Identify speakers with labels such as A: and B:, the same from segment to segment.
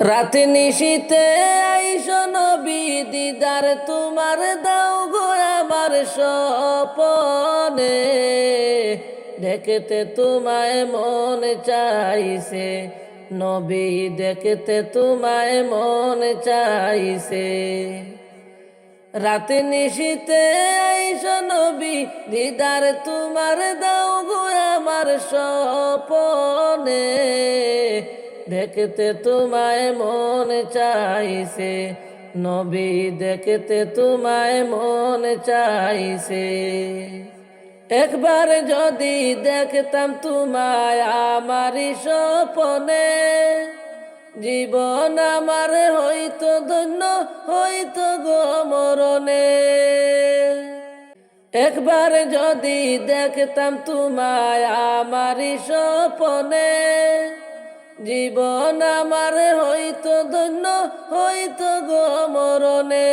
A: রাতে নিশীতে আইসো নবী দিদার তোমার দাও গো আমার স্বপনে। দেখতে তোমায় মন চাইছে নবী, দেখতে তোমায় মন চাইছে। রাতে নিশীতে আইসো নবী দিদার তোমার দাও গো আমার স্বপনে। দেখতে তোমায় মন চাইছে নবী, দেখতে তোমায় মন চাইছে। একবার যদি দেখতাম তোমায় আমারই স্বপনে, জীবন আমার হইতো ধন্য, হইতো গো মরণে। একবার যদি দেখতাম তোমায় আমারই স্বপনে, জীবন আমার হইতো ধন্য, হইতো গো মরণে।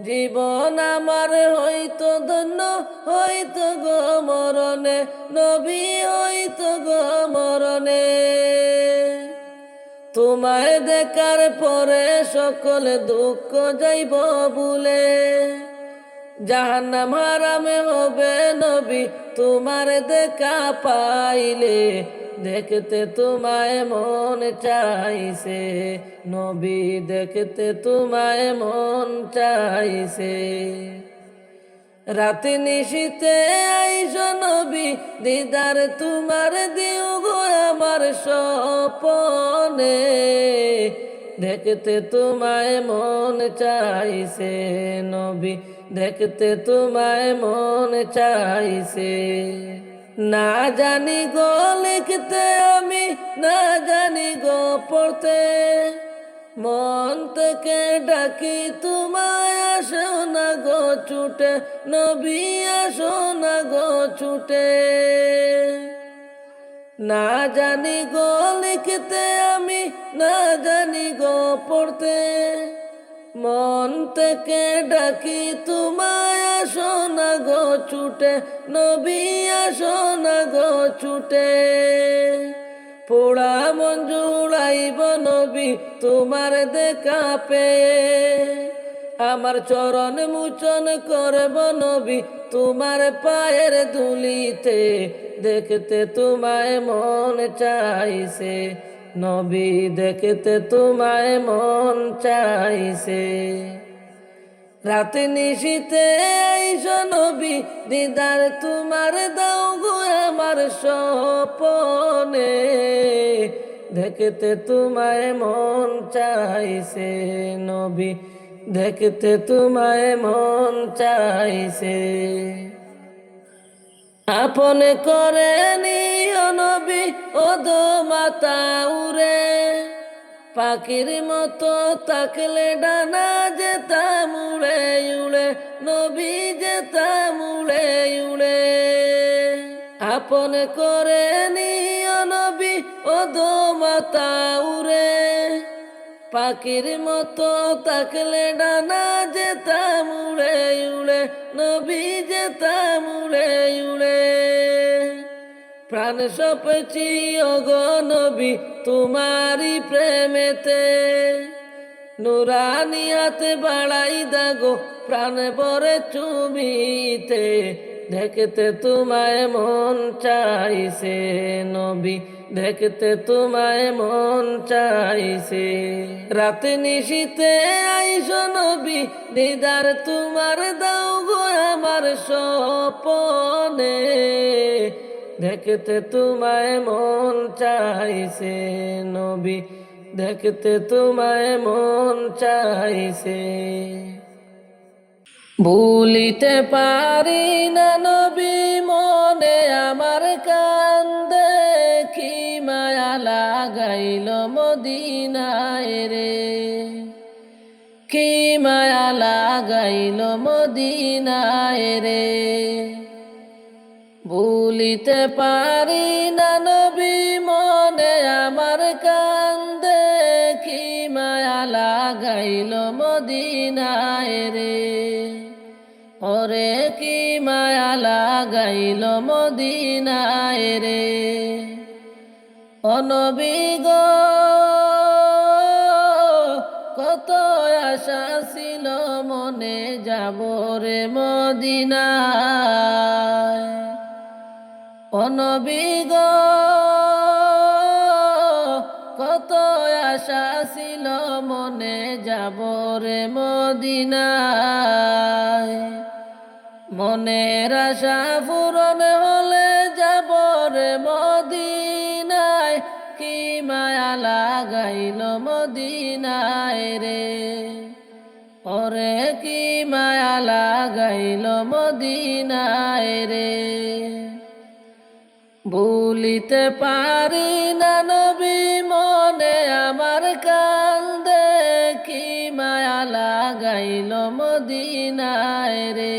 A: জীবন আমার হইতো ধন্য, হইতো গো মরণে। নবী হইতো গো মরণে। তোমায় দেখার পরে সকল দুঃখ যাইব ভুলে, জাহান্নাম হারামে হবে নবী তোমার দেখা পাইলে। দেখতে তোমায় মন চাইছে নবী, দেখতে তোমায় মন চাইছে। রাতে নিশীতে আইসো নবী দিদার তোমার দিও গো আমার স্বপনে। দেখতে তোমায় মন চাইছে নবী, দেখতে তোমায় মন চাইছে। না জানি গো লিখতে আমি, না জানি গো পড়তে, মন থেকে ডাকি তোমায় আসো না গো ছুটে নবী, আসো না গো ছুটে। না জানি গো লিখতে আমি, না জানি গো পড়তে, মন থেকে ডাকি তোমায় আসো না গো ছুটে নবী, আসো না গো ছুটে। পোড়া মন জুড়াইব নবী তোমার দেখা পেয়ে, আমার চরণ মুচন করব নবী তোমার পায়ের ধুলিতে। দেখতে তোমায় মন চাইছে নবী, দেখতে তোমায় মন চাইছে। রাতে নিশীতে আইসো নবী দিদার তোমার দাও গো আমার স্বপনে। দেখতে তোমায় মন চাইছে নবী, দেখতে তোমায় মন চাইছে। আপন করে নিও নবী ওদো মাতা উড়ে, পাখির মতো তাকলে ডানা যেতাম উড়ে উড়ে নবী, যেতাম উড়ে উড়ে। আপন করে নিও নবী ওদো মাতা উড়ে, পাখির মতো তাকলে ডানা যেতাম উড়ে উড়ে নবী, যেতাম উড়ে উড়ে। প্রাণ সপেছি ওগো নবী তোমারি প্রেমেতে, নুরানি হাতে বাড়াই দাগো প্রাণ ভরে চুমিতে। দেখতে তোমায় মন চাইছে নবী, দেখতে তোমায় মন চাইছে। রাতে নিশীতে আইসো নবী দিদার তোমার দাও গো আমার স্বপনে। দেখতে তোমায় মন চাইছে নবী, দেখতে তোমায় মন চাইছে। ভুলিতে পারি না নবী মনে আমার কান্দে, কি মায়া লাগাইল মদিনায় রে, কি মায়া লাগাইল মদিনায় রে। ভুলিতে পারি না নবী মনে আমার কান্দে, কি মায়া লাগাইল মদিনায় রে। ওরে কি মায়া লাগাইল মদিনায়।
B: มดินา রে।
A: ও নবী গো,
B: ও নবী গো,
A: তোমার প্রেমেতে নুরানি হাতে বাড়াই দাগো প্রাণ ভরে চুমিতে। দেখতে তোমায় মন চাইছে নবী, দেখতে তোমায় মন চাইছে। রাতে নিশীতে আইসো নবী দিদার তোমার দাও গো আমার স্বপনে। দেখতে তোমায় মন চাইছে নবী, দেখতে তোমায় মন চাইছে।
B: অনবী গো
A: কত আশা ছিল মনে যাব রে মদিনায়। ও নবী গো কত আশা ছিল মনে যাব রে মদিনায়। মনের আশা পূরণ হলে যাব রে মদিনায়। কি মায়া লাগাইল মদিনায় রে, ওরে কি মায়া লাগাইল মদিনায় রে। ভুলিতে পারি না নবী মনে আমার কান্দে, কি মায়া লাগাইল মদিনায় রে,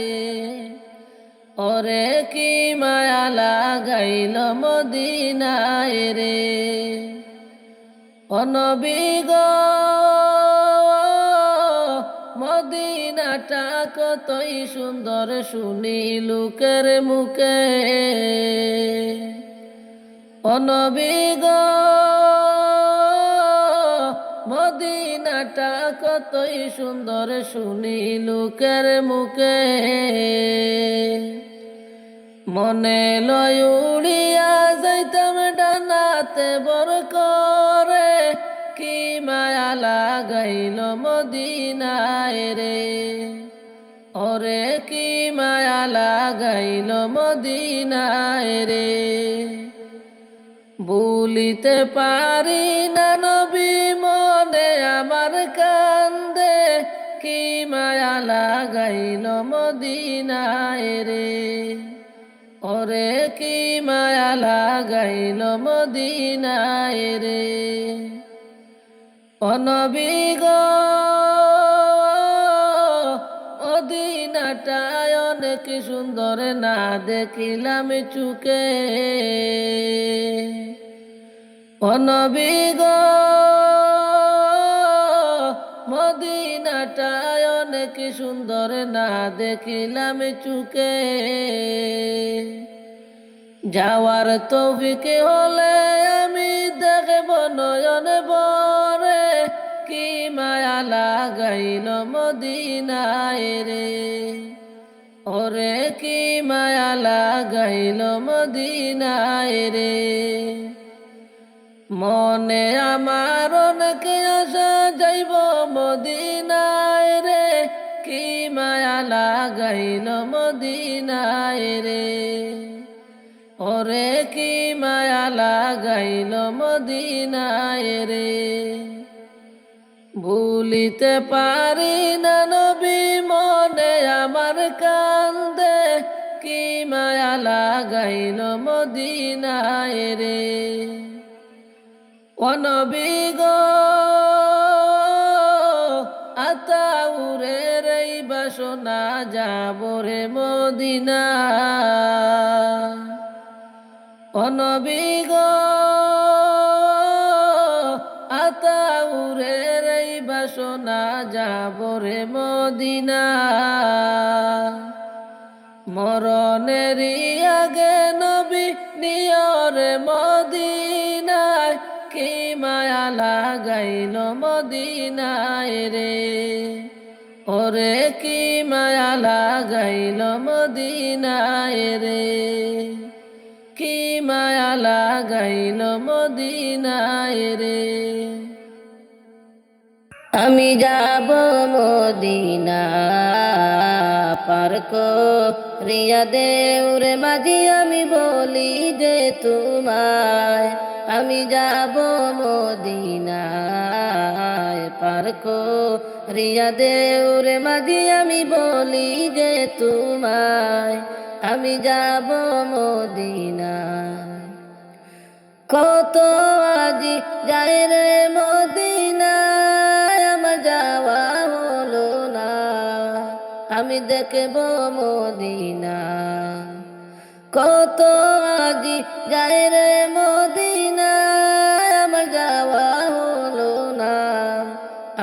A: ওরে কি মায়া লাগাইল মদিনায় রে। ও নবী গো মদিনাটা কতই সুন্দর শুনি লোকের মুখে। ও নবী গো মদিনাটা কতই সুন্দর শুনি লোকের মুখে। মনে লয় উড়িয়া যাইতাম ডানাতে বর করে, কি মায়া লাগাইল মদিনায় রে, ওরে কি মায়া লাগাইল মদিনায় রে। ভুলিতে পারি না নবী মনে আমার কান্দে, কি মায়া লাগাইল মদিনায় রে, ওরে কি মায়া লাগাইল মদিনায় রে। ও নবী গো মদিনাটায় অনেক সুন্দর না দেখিলাম চুকে। ও নবী গো মদিনাটায় অনেক সুন্দর না দেখিলাম চুকে। যাওয়ার তৌফিক হলে আমি দেখব নয়ন ভরে, কি মায়া লাগাইল মদিনায় রে, ওরে কি মায়া লাগাইল মদিনায় রে। মনে আমার অনেক আশা যাইব মদিনায় রে, কি মায়া লাগাইল মদিনায় রে, ওরে কি মায়া লাগাইল মদিনায় রে। ভুলিতে পারি না নবী মনে আমার কান্দে, কি মায়া লাগাইল মদিনায় রে। ও নবী গো আতাউরে এই বাসনা যাব রে মদিনা। ও নবী গো আতাউরে এই বাসনা যাব রে মদিনা। মরণেরই আগে নবী নিয়রে মদিনায়, কি মায়া লাগাইল মদিনায় রে, ওরে কি মায়া লাগাইল মদিনায় রে, কি মায়া লাগাইল মদিনায় রে। আমি যাব মদিনা পার করিয়া দেউরে মাঝি আমি বলি যে তোমায়। আমি যাব মদিনা পার করিয়া দেউরে মাঝি আমি বলি যে তোমায়। আমি যাব মদিনা কত আজি যায় রে মদিনায়, আমার যাওয়া হলো না। আমি দেখব মদিনা কত আজি যায় রে মদিনায়, আমার যাওয়া হলো না।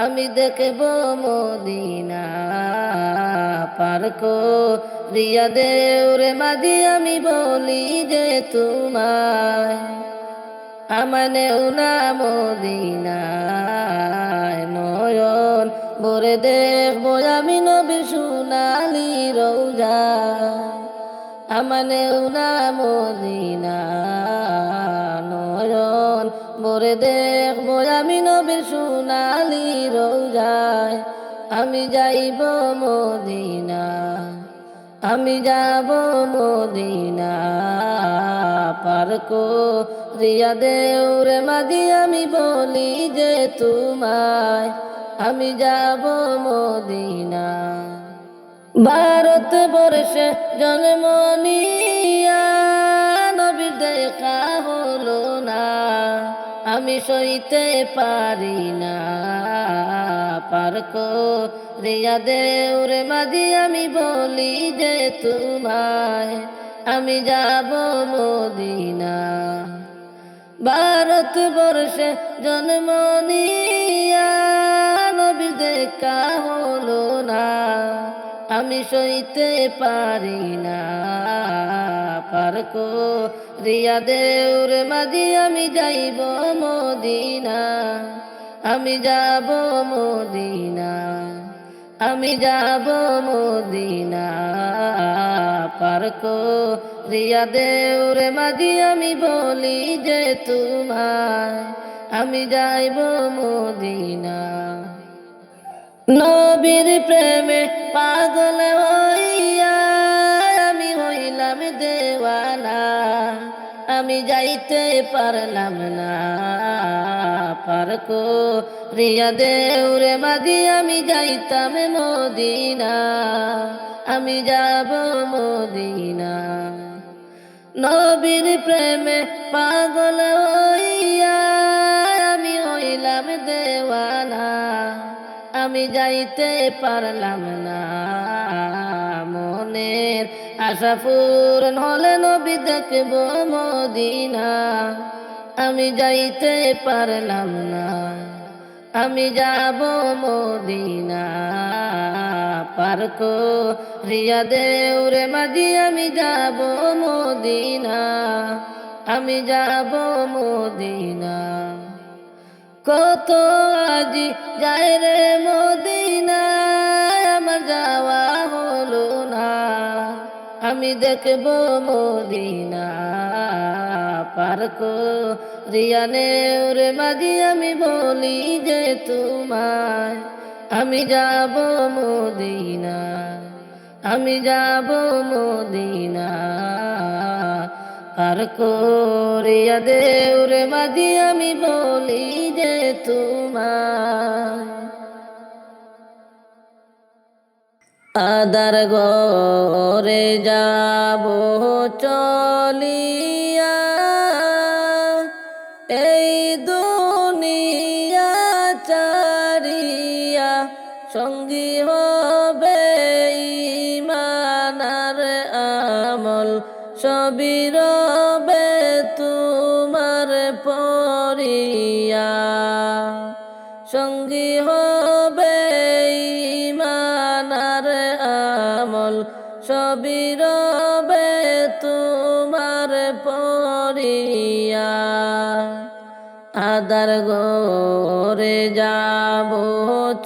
A: আমি দেখব মদিনা পার করিয়া দেউরে মাঝি আমি বলি যে তোমায়। আমানেও না মদিনায় নয়ন মোরে দেখবো আমি নবীর সোনালি রোজা আমানেও না মদিনা নয়ন মোরে দেখবো আমি নবীর সোনালি রোজায় আমি যাইব মদিনা আমি যাব মদিনা পার করিয়া দেউরে মাঝি আমি বলি যে তোমায় আমি যাব মদিনা ভারত বর্ষে জন্ম নিয়া নবীর দেখা হলো না আমি সইতে পারি না পার করিয়া দেউরে মাঝি আমি বলি যে তোমায় আমি যাব মদিনা ভারত বর্ষে জন্ম নিয়া নবীর দেখা হলো না আমি সইতে পারি না পার করিয়া দেউরে মাঝি আমি যাইব মদিনা আমি যাব মদিনা আমি যাব মদিনা পার করিয়া দেউরে মাঝি আমি বলি যে তোমায় আমি যাইব মদিনা নবীর প্রেমে পাগল হইয়া আমি হইলাম দেওয়ানা আমি যাইতে পারলাম না পার করিয়া দেউরে মাঝি আমি যাইতাম মদিনা আমি যাব মদিনা নবীর প্রেমে পাগল হইয়া আমি হইলাম দেওয়ানা আমি যাইতে পারলাম না মনের আশা পূরণ হলে নবী দেখব মদিনা আমি যাইতে পারলাম না আমি যাব মদিনা পার করিয়া দেউরে মাঝি আমি যাব মদিনা আমি যাব মদিনা কত আজি যায় রে মদিনা আমার যাওয়া হলো না আমি দেখব মদিনা পার করিয়া নেউরে মাঝি আমি বলি যে তোমায় আমি যাব মদিনা আমি যাব মদিনা পার করিয়া দেউরে মাঝি আমি বলি যে তোমায় আদার ঘরে যাব চলিয়া এই দুনিয়া চারিয়া সঙ্গী হবে ঈমানার আমল সবই রবে তোমার পরিয়া সঙ্গী হবে ঈমানার আমল সবই রবে তোমার পরিয়া আদার ঘরে যাব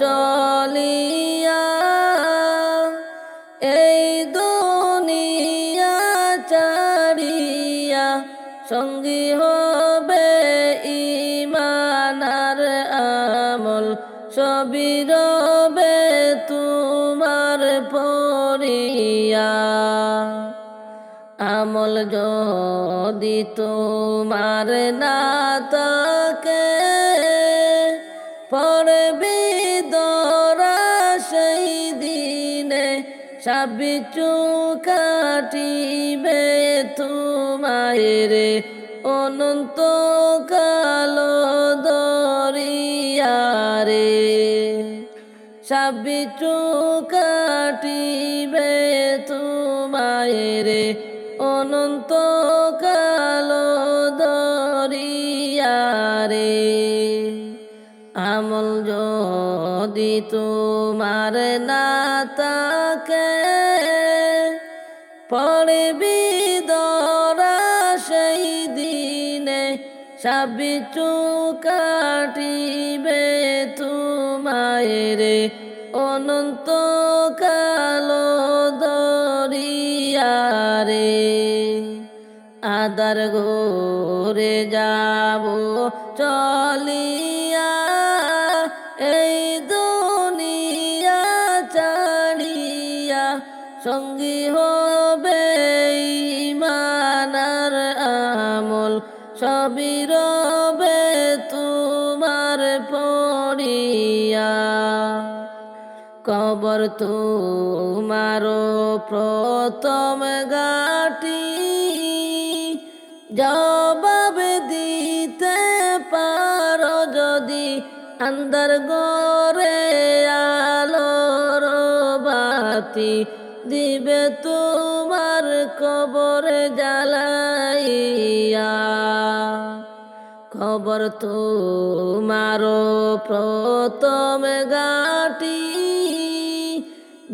A: চলিয়া এই দুনিয়া চারিয়া সঙ্গী হবে ঈমানার আমল সবই রবে তোমার পরিয়া আমল যদি তোমার না থাকে পড়বি দরা সেই দিনে সাবিচু কাটিবে তোমারে অনন্ত কালো দরিয়ারে সাবিচু কাটিবে তোমারে অনন্ত কালো দরিয়ারে আমল যদি তোমার না থাকে পড়বি দরা সেই দিনে সাবিচু কাটিবে তোমারে অনন্ত কালো দরিয়ারে আদার ঘরে যাব চলিয়া এই দুনিয়া ছাড়িয়া সঙ্গী হবে ঈমানার আমল সবই রবে তোমার পড়িয়া কবর তোমারো প্রথম ঘাটি জবাব দিতে পারো যদি আন্ধার ঘরে আলোর বাতি দিবে তোমার কবরে জ্বালাইয়া খবর তোমারো প্রথম ঘাটি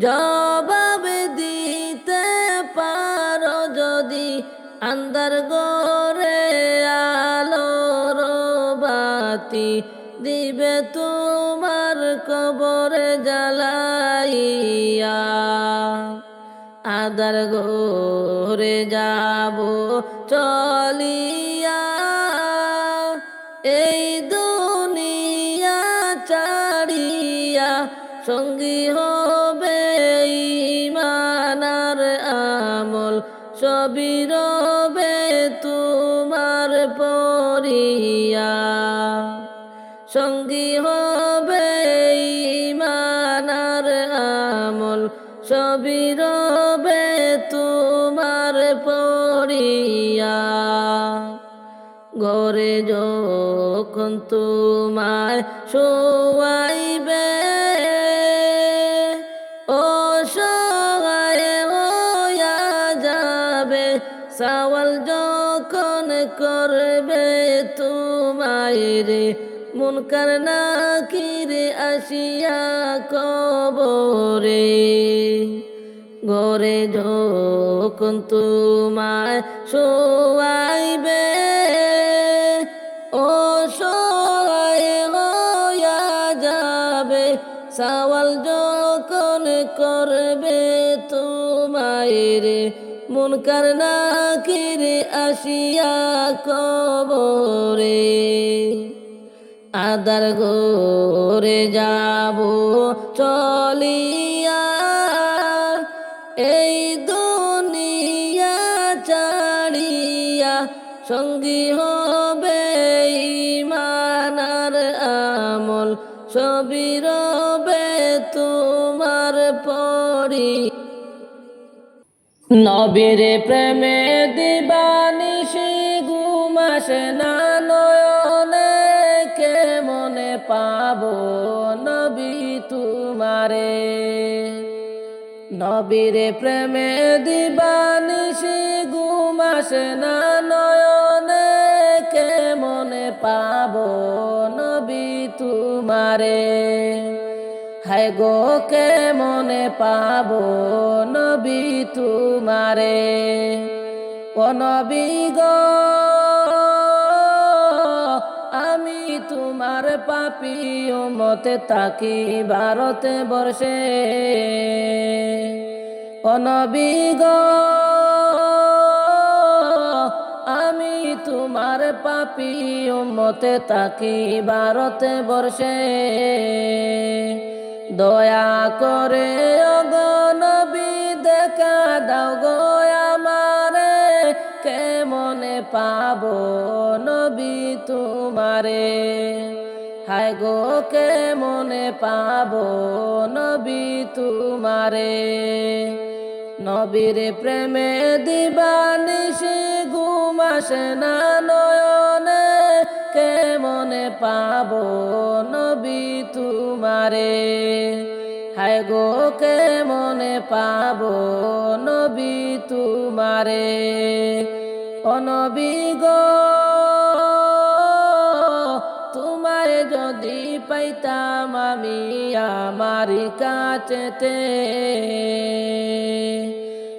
A: জবাব দিতে পারো যদি আন্ধার ঘরে আলোর বাতি দিবে তোমার কবরে জ্বালাইয়া আদার ঘরে যাব চলিয়া এই দুনিয়া ছাড়িয়া সঙ্গী হবে ঈমানার আমল সবই রবে তোমার পড়িয়া সঙ্গী হবে ঈমানার আমল সবই রবে তোমার পড়িয়া ঘরে যখন তোমায় শোয়াইবে অসহায় হইয়া যাবে সওয়াল যখন করবে তোমায় রে মুনকার নাকির আসিয়া কবরে ঘরে যখন তোমায় শোয়াইবে অসহায় হইয়া যাবে সওয়াল যখন করবে তোমায় রে মুনকার নাকির আসিয়া কবরে আদার ঘরে যাব চলিয়া এই দুনিয়া ছাড়িয়া সঙ্গী হবে ঈমানার আমল সবই রবে তোমার পড়ি নবীর প্রেমে দিবানিশি ঘুম আসে না নয়নে কেমনে পাবো নবী তোমারে নবীর প্রেমে দিবানিশি ঘুম আসে না নয়নে কেমনে পাবো নবী তোমারে হায় গো কেমনে পাবো নবী তোমারে ও নবী গো আমি তোমার পাপী উম্মতে তাকি ভারতে বর্ষে ও নবী গো আমি তোমার পাপী উম্মতে তাকি ভারতে বর্ষে দয়া করে ওগো নবী দেখা দাও গো আমারে কেমনে পাবো নবী তোমারে হায় গো কেমনে পাবো নবী তোমারে নবীর প্রেমে দিবানিশি ঘুম আসে না নয়নে কেমনে পাবো নবী তোমারে হায় গো কেমনে পাবো নবী তোমারে ও নবী গো তোমায় যদি পাইতাম আমি আমার কাছেতে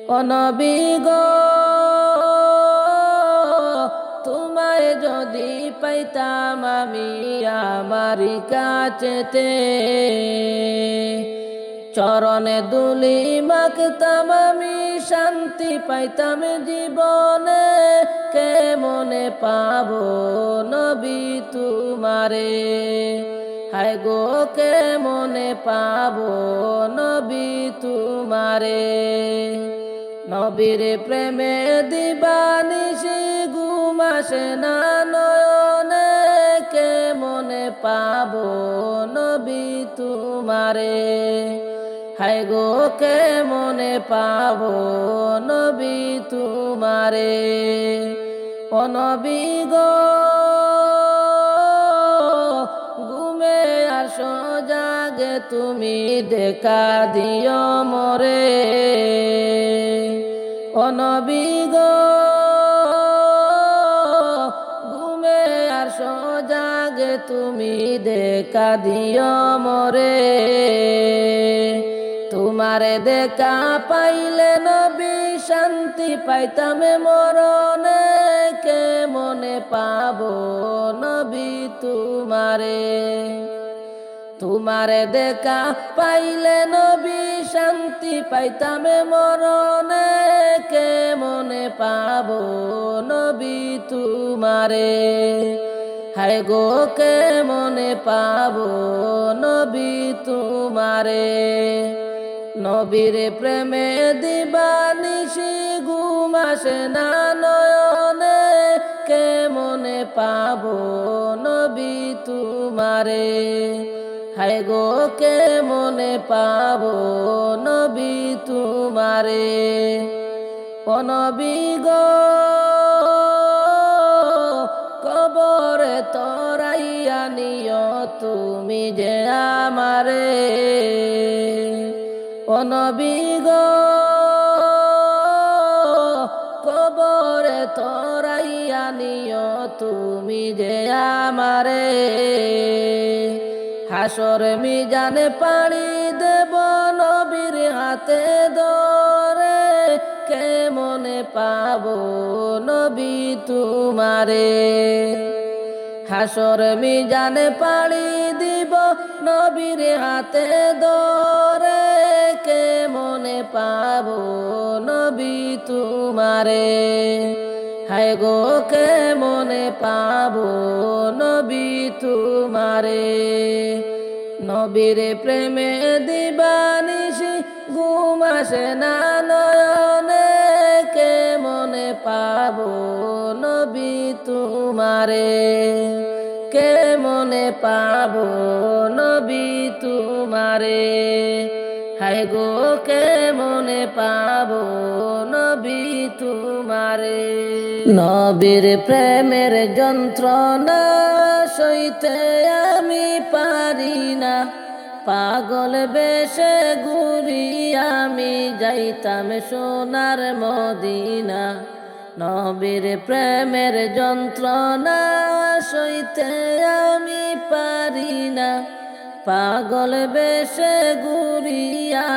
A: ও নবী গো তোমায় যদি পাইতাম আমি আমার কাছেতে চরণে দুলি মাখতাম আমি, শান্তি পাইতাম জীবনে, কেমনে পাবো নবী তোমারে। হায় গো কেমনে পাবো নবী তোমারে। নবীর প্রেমে দিবানিশি ঘুম আসে না নয়নে, কেমনে পাবো নবী তোমারে। হায় গো কেমনে পাবো নবী তোমারে। ও নবী গো ঘুমে আসো জাগে তুমি, দেখা দিও মোরে। ও নবী গো ঘুমে আসো জাগে তুমি, দেখা দিও মোরে। তোমারে দেখা পাইলে নবী শান্তি পাইতাম মরণে, কেমনে পাবো নবী তোমারে। তোমারে দেখা পাইলে নবী শান্তি পাইতাম মরণে, কেমনে পাবো নবী তোমারে। হায় গো কেমনে পাবো নবী তোমারে। নবীর প্রেমে দিবানিশি ঘুম আসে না নয়নে, কেমনে পাবো নবী তোমারে। হায় গো কেমনে পাবো নবী তোমারে। ও নবী গো কবরে তরাইয়া নিও তুমি যে আমারে। ও নবী গো কবরে তরাইয়া নিও তুমি যে আমারে। হাসর মিজানে পাড়ি দেব নবীর হাতে ধরে, কেমনে পাবো নবী তোমারে। হাসর মিজানে পাড়ি দিব নবীর হাতে ধরে, কেমনে পাবো নবী তোমারে। হায় গো কেমনে পাবো নবী তোমারে। নবীর প্রেমে দিবানিশি ঘুম আসে না নয়নে, কেমনে পাবো নবী তোমারে। কেমনে পাবো নবী তোমারে। হায় গো কেমনে পাবো নবী তোমারে। নবীর প্রেমের যন্ত্রণা সইতে আমি পারি না, পাগল বেশে ঘুরি আমি যাইতাম সোনার মদিনা। নবীর প্রেমের যন্ত্রণা সইতে আমি পারি না, পাগল বেশে ঘুরি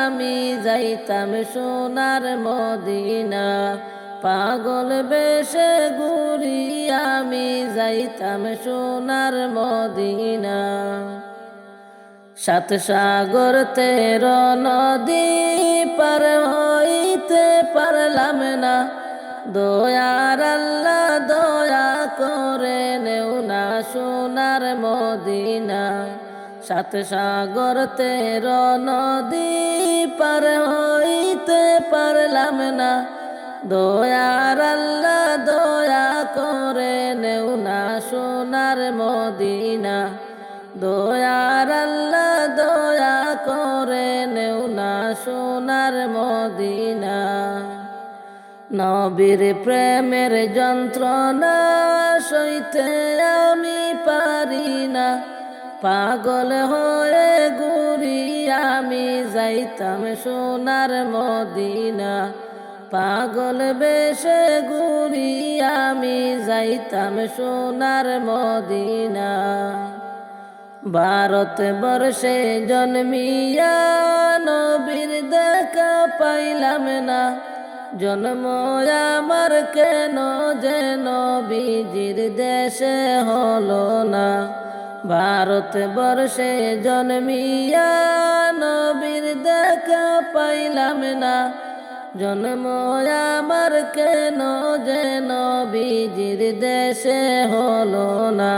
A: আমি যাইতাম সোনার মদিনা। পাগল বেশে ঘুরি আমি যাইতাম সোনার মদিনা। সাত সাগর 13 নদী পার হইতে পারলাম না, দয়ার আল্লাহ দয়া করে নেও না সোনার মদিনা। সাত সাগর 13 নদী পার হইতে পারলাম না, দয়ার আল্লাহ দয়া করে নেও না সোনার মদিনা। দয়ার আল্লাহ দয়া করে নেও না সোনার মদিনা। নবীর প্রেমের যন্ত্রণা সইতে আমি পারি না, পাগল হয়ে ঘুরি আমি যাইতাম সোনার মদিনা। পাগল বেশে ঘুরি আমি যাইতাম সোনার মদিনা। ভারত বর্ষে জন্মিয়া নবীর দেখা পাইলাম না, জন্ম আমার কেন যেন নবীজির দেশে হলো না। ভারতবর্ষে জন্মিয়া নবীর দেখা পাইলাম না, জন্ম আমার কেন যে নবীজির দেশে হলো না,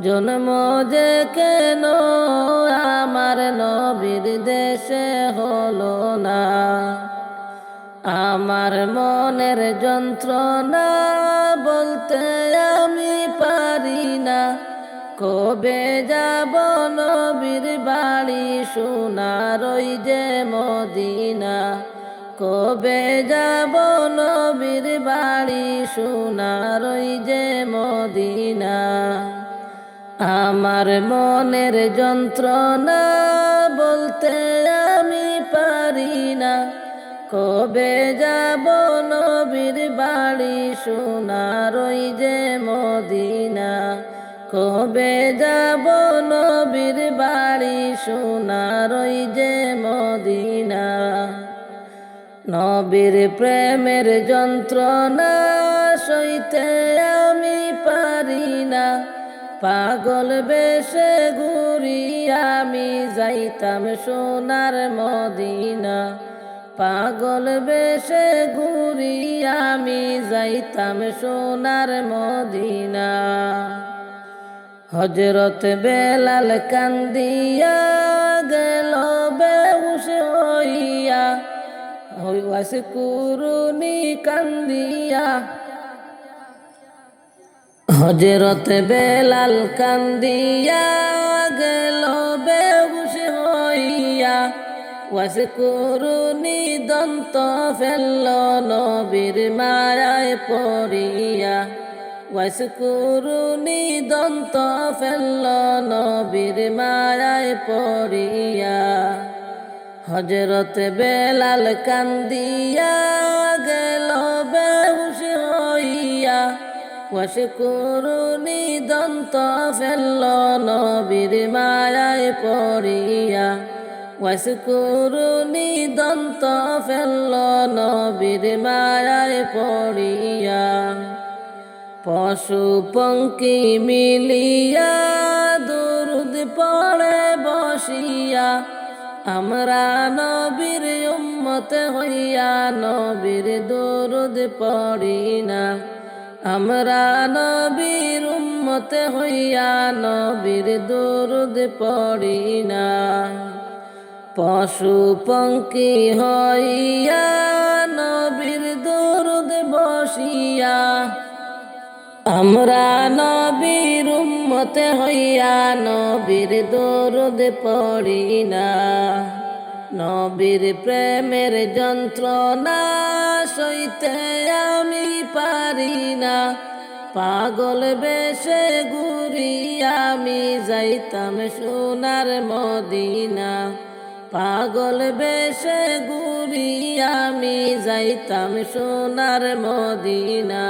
A: জন্ম যে কেন আমার নবীর দেশে হলো না। আমার মনের যন্ত্রণা বলতে আমি পারি না, কবে যাব নবীর বাড়ি সোনার ওই যে মদিনা, কবে যাব নবীর বাড়ি সোনার ওই যে মদিনা। আমার মনের যন্ত্রণা বলতে আমি পারি না, কবে যাব নবীর বাড়ি সোনার ওই যে মদিনা, কবে যাব নবীর বাড়ি সোনার ওই যে মদিনা। নবীর প্রেমের যন্ত্রণা সইতে আমি পারি না, পাগল বেশে ঘুরি আমি যাইতাম সোনার মদিনা, পাগল বেশে ঘুরি আমি যাইতাম সোনার মদিনা। হযরত বেলাল কান্দিয়া গেল বেহুশ হইয়া, ওয়াস কুরুনি কান্দিয়া, হযরত বেলাল কান্দিয়া গেল বেহুশ হইয়া, ওয়াস কুরুনি দন্ত ফেলল নবীর মায়ায় পড়িয়া, ওয়াস কুরুনি দন্ত ফেলল নবীর মায়ায় পড়িয়া। হযরত বেলাল কান্দিয়া গেল বেহুশ হইয়া, ওয়াস কুরুনি দন্ত ফেলল নবীর মায়ায় পড়িয়া, ওয়াস কুরুনি দন্ত ফেলল নবীর মায়ায় পড়িয়া। পশু পঙ্খী মিলিয়া দুরুদ পড়ে বসিয়া, আমরা নবীর উম্মত হইয়া নবীর দুরুদ পড়ি না, আমরা নবীর উম্মত হইয়া নবীর দুরুদ পড়ি না। পশু পঙ্খী হইয়া নবীর দুরুদ বসিয়া, আমরা নবীর উম্মত হইয়া নবীর দুরুদ পড়ি না। নবীর প্রেমের যন্ত্রণা সইতে আমি পারি না, পাগল বেশে ঘুরি আমি যাইতাম সোনার মদিনা, পাগল বেশে ঘুরি আমি যাইতাম সোনার মদিনা।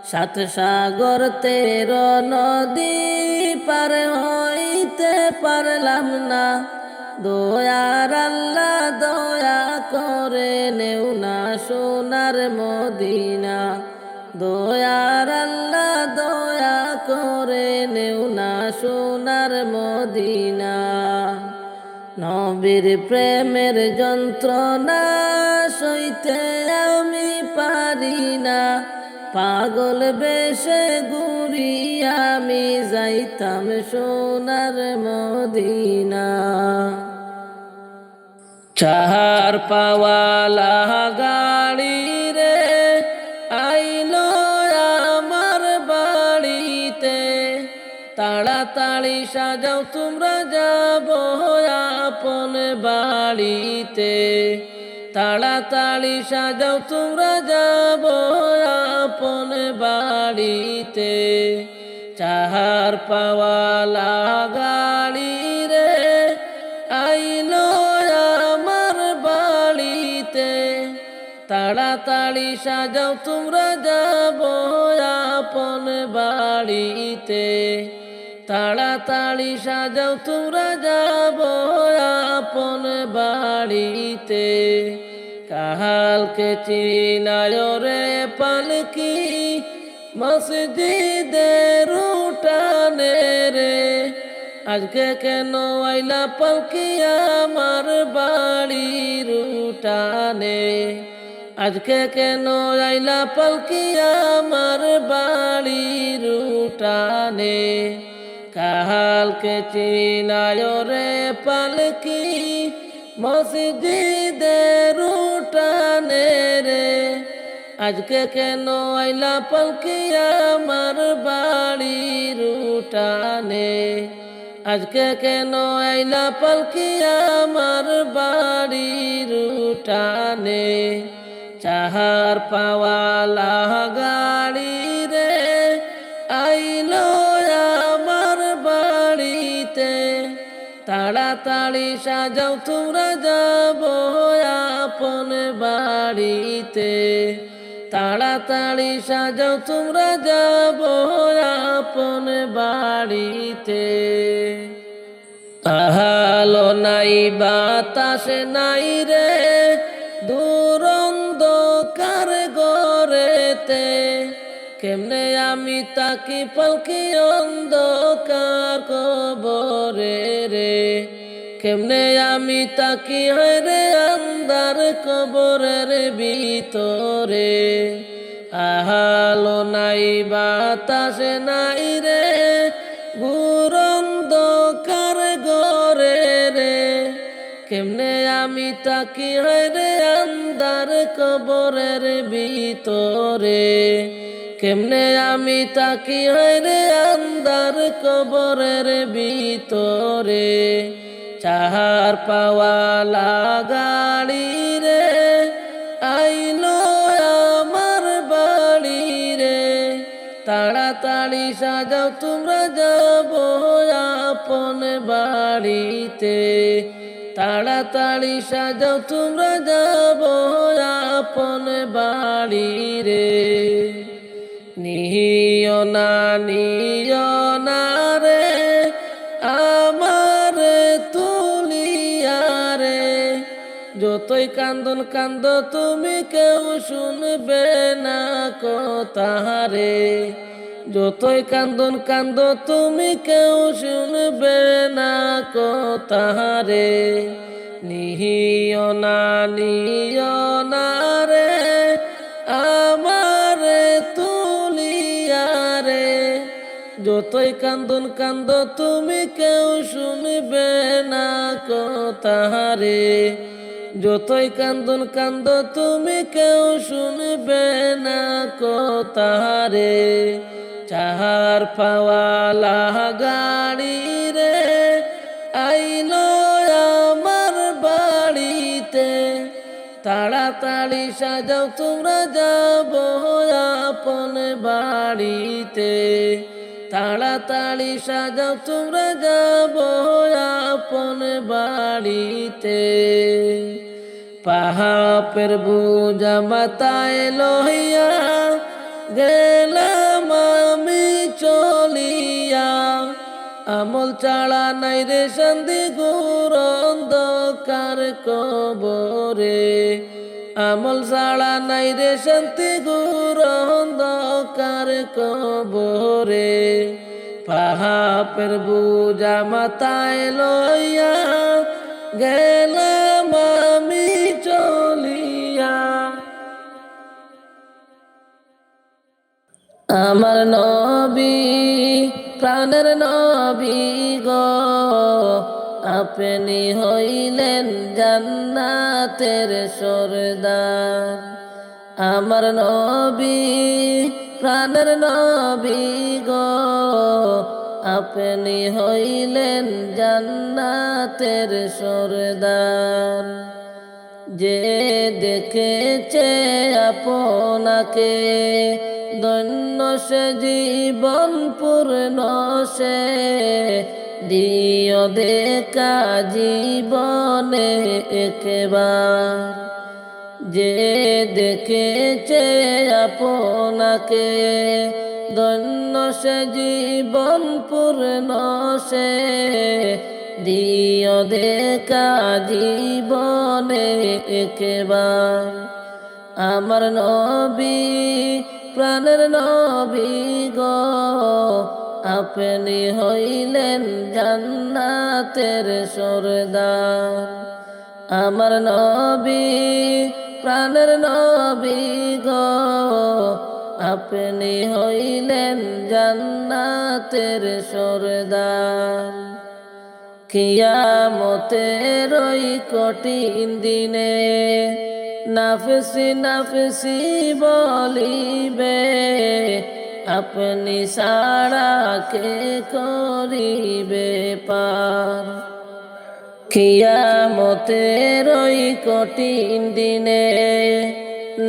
A: সাত সাগর 13 নদী পার হইতে পারলাম না, দয়ার আল্লাহ দয়া করে নেও না সোনার মদিনা, দয়ার আল্লাহ দয়া করে নেও না সোনার মদিনা। নবীর প্রেমের যন্ত্রণা সইতে আমি পারি না, পাগল বেশে ঘুরি আমি যাইতাম সোনার মদিনা। চার পাওয়ালা গাড়ি রে আইলো আমার বাড়িতে, তাড়াতাড়ি সাজাও তোমরা যাবো আপন বাড়িতে, তাড়াতাড়ি সাজাও তোমরা যাবো আপন বাড়িতে। চার পাওয়ালা গাড়ি রে আইলো আমার বাড়িতে, তাড়াতাড়ি সাজাও তোমরা যাবো আপন বাড়িতে, তাড়াতাড়ি সাজাও তোমরা যাবো আপন বাড়িতে। কাহালকে চিনায় রে পালকি মসজিদের উঠানে রে, আজকে কেন আইলা পালকি আমার বাড়ির উঠানে, আজকে কেন আইলা পালকি আমার বাড়ির উঠানে, কালকে চিনায় রে পালকি মসজিদের উঠানে রে, আজকে কেন আইলা পালকি আমার বাড়ির উঠানে, আজকে কেন আইলা পালকি আমার বাড়ির উঠানে, চাহার পাওয়ালা গাড়ি রে আইলো আমার বাড়িতে, তাড়াতাড়ি সাজাও তোমরা যাব আপন বাড়িতে, তাড়াতাড়ি সাজাও তোমরা যাব আপন বাড়িতে। আলো নাই বাতাস নাই রে দূর অন্ধকার ঘরেতে, কেমনে আমি তাকি পালকি অন্ধকার কবরে রে, কেমনে আমি তাকি রে আন্ধার কবরের ভিতরে। আলো নাই বাতাস নাই রে ঘোর অন্ধকার ঘরে রে, কেমনে আমি তাকি রে আন্ধার কবরের ভিতরে, কেমনে আমি তাকি রে আন্ধার কবরের ভিতরে। চাহার পাওয়ালা গাড়ি রে আইলো আমার বাড়ি রে, তাড়াতাড়ি সাজাও তোমরা যাব আপন বাড়িতে, তাড়াতাড়ি সাজাও তোমরা যাব আপন বাড়ি রে। নিও না রে আমার তুলিয়া রে, যতই কান্দন কান্দ তুমি কেউ শুনবে না কথা রে, যতই কান্দন কান্দ তুমি কেউ শুনবে না কথা রে। নিও না রে আমার তুলিয়া রে, যতই কান্দন কান্দ তুমি কেউ শুনবে না কথা রে, যতই কান্দন কান্দ তুমি কেউ শুনবে না কথা রে। চাহার পাওয়ালা গাড়ি রে আইলো আমার বাড়িতে, তাড়াতাড়ি সাজাও তোমরা যাব আপন বাড়িতে, তাড়াতাড়ি সাজাও তোমরা যাব আপন বাড়িতে। পাহাপের বোঝা মাথায় লইয়া গেলাম আমি চলিয়া, আমল ছাড়া নাই রে শান্তি ঘোর অন্ধকার কবরে, আমল ছাড়া নাই রে শান্তি ঘোর অন্ধকার কবরে। পাহাপের বোঝা মাথায় লইয়া গেলাম আমি চলিয়া। আমার নবী প্রাণের নবী গো, আপনি হইলেন জান্নাতের সরদার। আমার নবী প্রাণের নবী গো, আপনি হইলেন জান্নাতের সরদার। যে দেখেছে আপনাকে ধন্য সে জীবন পূর্ণ সে, দিও দেখা জীবনে একবার। যে দেখেছে আপনাকে ধন্য সে জীবন পূর্ণ সে, দিও দেখা জীবনে একবার। আমার নবী প্রাণের নবী গো আপনি হইলেন জান্নাতের সরদার। আমার নবী প্রাণের নবী গো আপনি হইলেন জান্নাতের সরদার। কিয়ামতের ওই কঠিন দিনে নাফসি নাফসি বলিবে আপনি ছাড়া কে করিবে পার। কিয়ামতের ওই কঠিন দিনে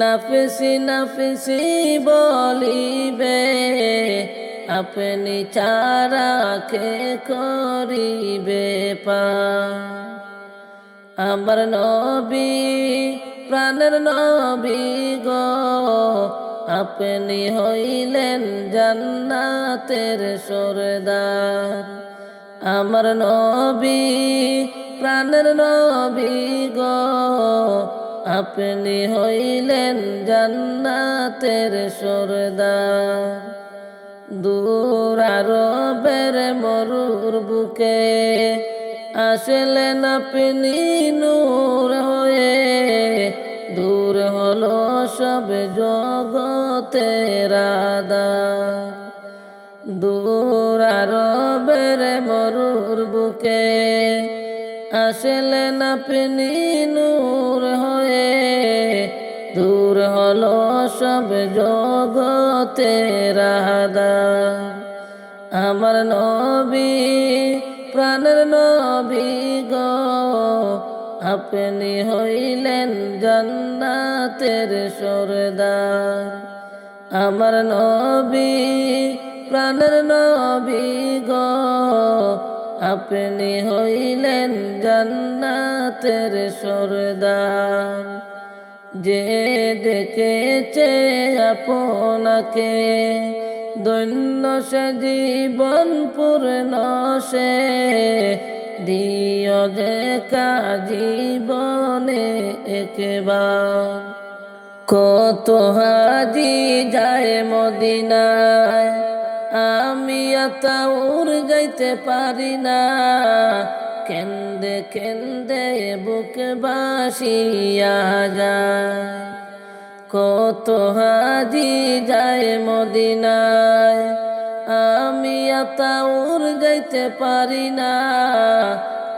A: নাফসি নাফসি বলিবে আপনি ছাড়া কে করিবে পার। আমার নবী প্রাণের নবী গো আপনি হইলেন জান্নাতের সরদার। আমার নবী প্রাণের নবী গো আপনি হইলেন জান্নাতের সরদার। দূর আরবের মরুর বুকে আসলেন আপনি নূর হয়ে দূর হলো সব জগতের আঁধার। দূর আরবের মরুর বুকে আসলেন আপনি নূর হয়ে দূর হলো সব জগতের আঁধার। আমার নবী প্রাণের নবী গো আপনি হইলেন জান্নাতের সরদার। আমার নবী প্রাণের নবী গো আপনি হইলেন জান্নাতের সরদার। যে দেখেছে আপনাকে দৈন্য সে জীবন পূর্ণ সে দিও দেখা জীবনে একবার। কত হাজি যায় মদিনায় আমি আতাউর যাইতে পারি না কেন্দে কেন্দে বুক বাসিয়া যায়। কত হাজি যায় মদিনায় আমি আতাউর যাইতে পারি না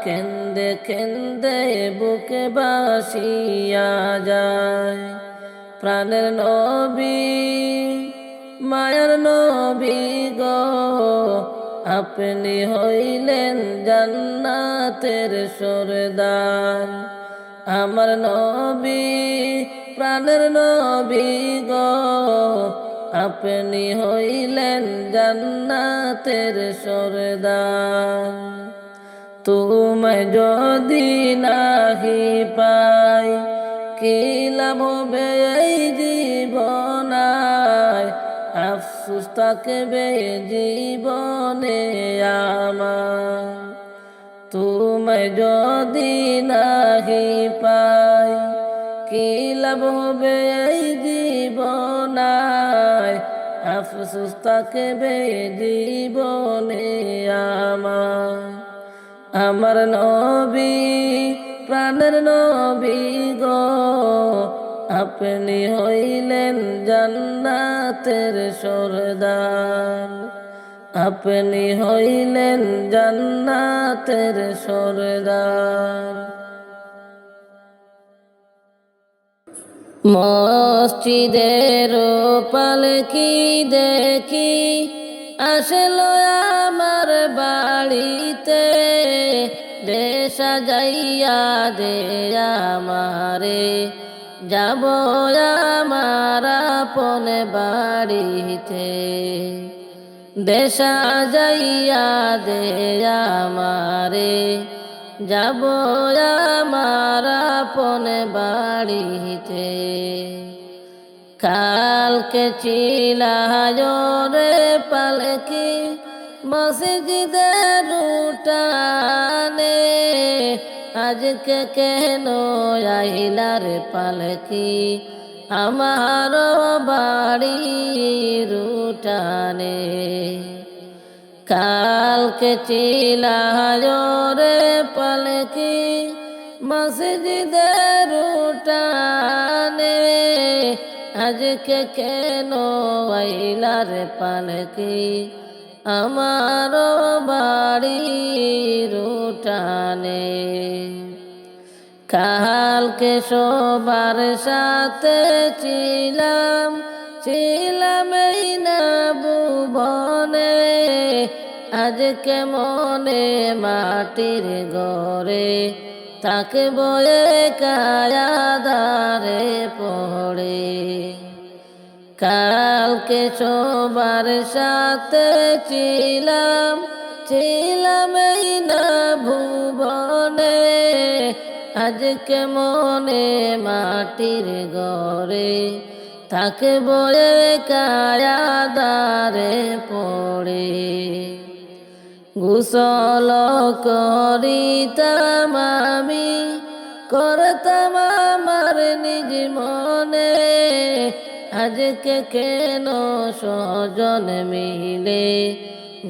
A: কেন্দে কেন্দে বুক বাসিয়া যায়। প্রাণের নবী মায়ার নবী গো আপনি হইলেন জান্নাতের সরদার। আমার নবী প্রাণের নবী গো আপনি হইলেন জান্নাতের সরদার। তোমায় যদি নাহি পাই কি লাভ হবে এই জীবনায় আফসোস থাকবে জীবনে আমার। তোমায় যদি নাহি পাই কি লাভ হবে এই জীবনায় আফসোস থাকবে জীবনে আমার। আমার নবী প্রাণের নবী গো আপনি হইলেন জান্নাতের সরদার। আপনি হইলেন জান্নাতের সরদার। মসজিদের পালকি দেখি আসলো আমার বাড়িতে দেশা যাইয়া দে আমারে যাব আমার আপন বাড়িতে। দেশা যাইয়া দে আমারে যাব আমার আপন বাড়িতে। কালকে চিলায় রে পালকি মসজিদের উঠানে আজকে কেন আইলা রে পালকি আমার বাড়ির উঠানে। কালকে চিলায় রে পালকি মসজিদের উঠানে, আজকে কেন আইলা রে পালকি আমার বাড়ির উঠানে। কালকে সবার সাথে ছিলাম এই না ভুবনে, আজকে মনে মাটির ঘরে তাকে বয়ে কায়াদারে পড়ে। কালকে সবার সাথে ছিলাম এই না ভুবনে, আজকে মনে মাটির ঘরে তাকে বয়ে কায়াদারে পড়ে। গোসল করিতাম আমি, করতাম আমার নিজ মনে, আজকে কেন স্বজন মিলে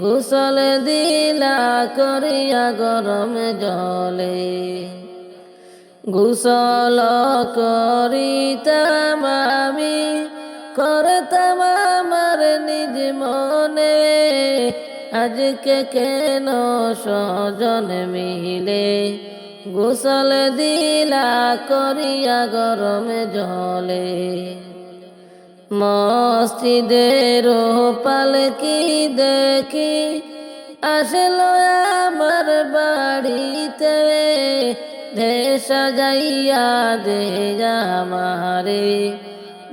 A: গোসল দিলা করিয়া গরম জলে। গোসল করিতাম আমি, করতাম আমার নিজ মনে, আজকে কেন স্বজন মিলে গোসল দিলা করিয়া গরম জলে। মসজিদের পালকি দেখি আসলো আমার বাড়িতে, দেশ সাজাইয়া দে আমারে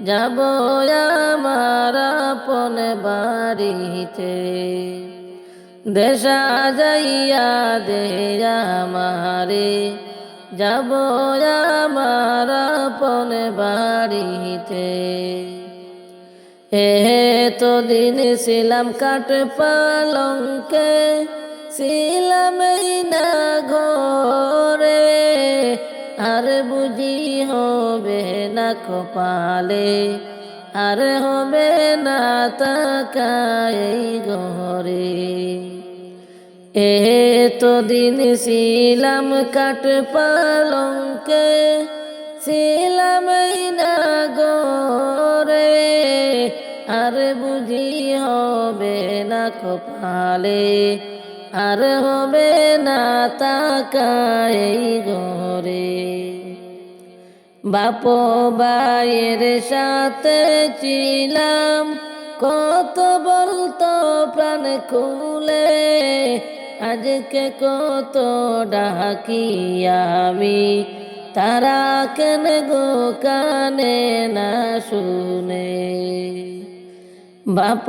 A: যাব আমার আপন বাড়িতে। দেশ সাজাইয়া দে আমারে যাব আমার আপন বাড়িতে। এতদিন ছিলাম কাঠ পালঙ্কে, ছিলাম এই না ঘরে, আর বুঝি হবে না কপালে, আর হবে না তাকাই ঘরে। এতদিন ছিলাম কাঠ পালঙ্কে, ছিলাম এই না ঘরে, আর বুঝি হবে না কপালে, আর হবে না তাকাই ঘরে। বাপ ভাইয়ের সাথে ছিলাম কত বলতো প্রাণ খুলে, আজকে কত ডাকি আমি, তারা কেন গো কানে না শুনে। বাপ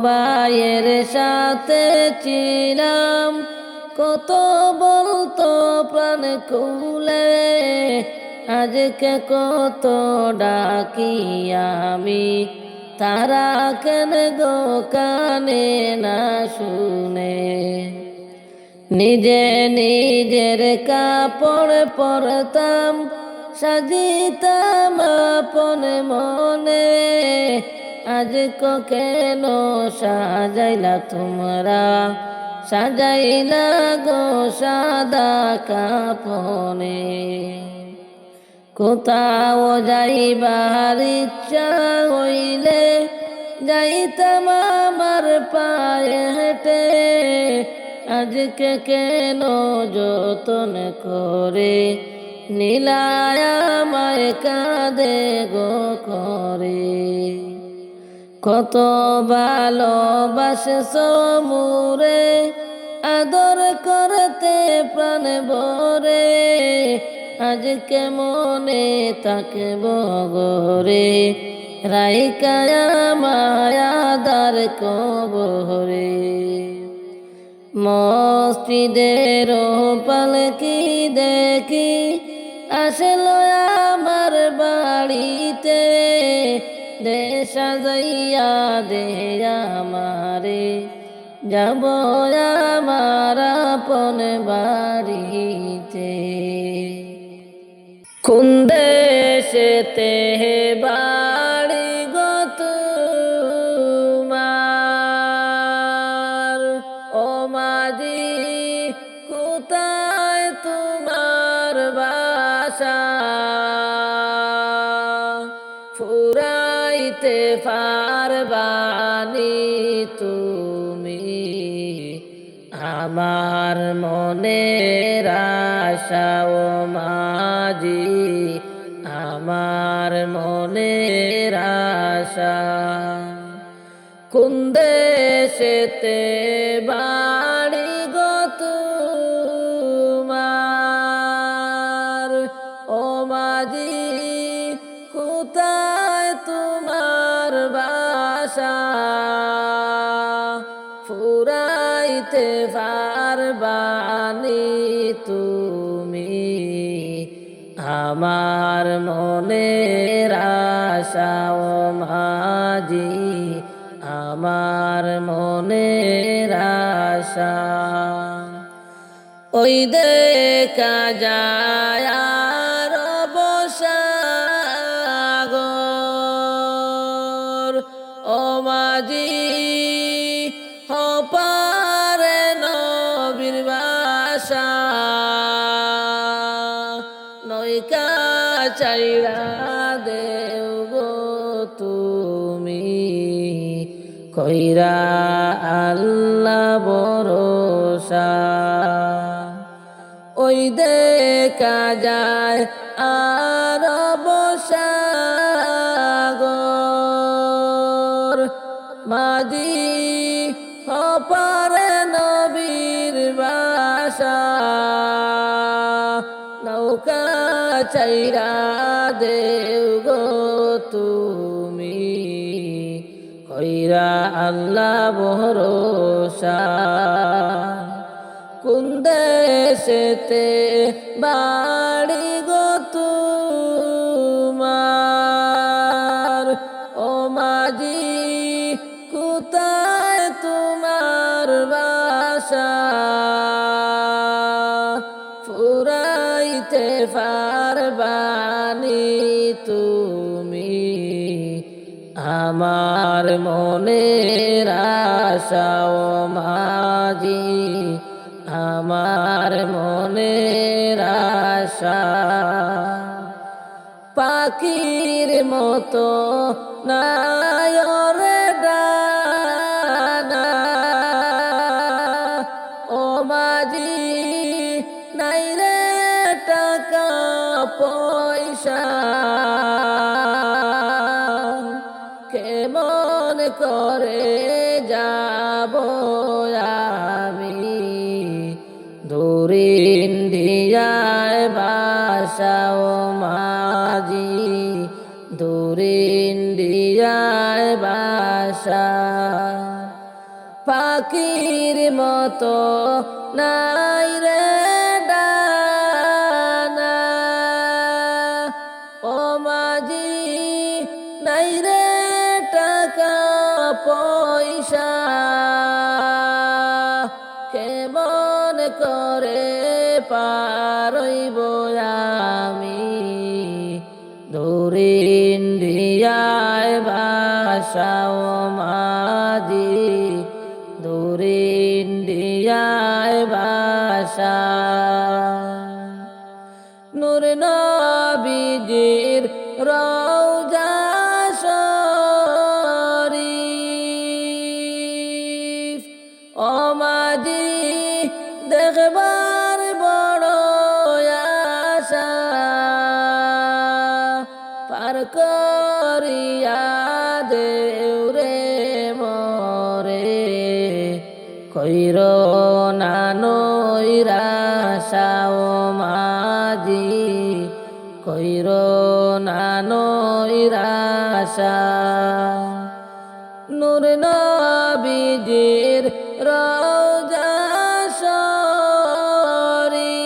A: ভাইয়ের সাথে ছিলাম কত বলতো প্রাণ খুলে, আজকে কত ডাকি আমি, তারা কেন গো কানে না শুনে। নিজে নিজের কাপড় পরতাম, সাজিতাম আপন মনে, আজকে কেন সাজাইলা তোমরা, সাজাইলা গো সাদা কাপনে। কোথাও যাইবার ইচ্ছা হইলে যাইতাম আমার পায়ে হেঁটে, আজকে কেন যতন করে নীলায় আমায় কাঁদে গো করে। কত ভালোবাসছো মোরে, আদর করতে প্রাণ ভরে, আজকে মনে থাকব গোরে, রাইকায়া মায়াদার কবরে। মসজিদের পালকি দেখি আসলো আমার বাড়িতে, দেশ সাজাইয়া দে আমারে যাব আমার আপন বাড়িতে। কোন দেশেতে বা পারবানি তুমি আমার মনের আশা ও মাঝি আমার মনের আশা কোন দেশেতে বাড়ি গো তোমার ও মাঝি কোথায় তোমার বাসা ফুরাইতে পারবানি তুমি আমার মনের আশা ও মাঝি আমার মনের আশা ওই দেখা যায় আর বসাগর ও মাঝি হপারে নবীর বাসা নৌকা চাইরা দেও গো তুমি কইরা আল্লাহ ভরসা ওই দেখা যায় আর বসাগর মাঝি হপারে নবীর বাসা নৌকা চাইরা দেও গো তুমি কইরা আল্লাহ ভরসা কোন দেশেতে বাড়ি গো তোমার ও মাঝি কোথায় তোমার বাসা ফুরাইতে পারবানি তুমি আমার মনের আশা ও মাঝি আমার মনের আশা পাখির মতো নায়রে ডানা ও মাঝি নাই রে টাকা পয়সা কেমন করে যাব আমি দূর ইন্ডিয়ায় বাসা ও মাঝি দূর ইন্ডিয়ায় বাসা পাখির মতো নাই রে ডানা ও মাঝি নাই রে টাকা পয়সা কেমন করে পারইব আমি দূর ইন্ডিয়ায় বাসা ও মাঝি দূর ইন্ডিয়ায় বাসা নূর নবীজির রওজা শরীফ ও মাঝি দেখবার বড় আশা পার করিয়া দেও রে মরে কইর না নৈরাশা ও মাঝি কইর না নৈরাশা নূর নবীজির রওজা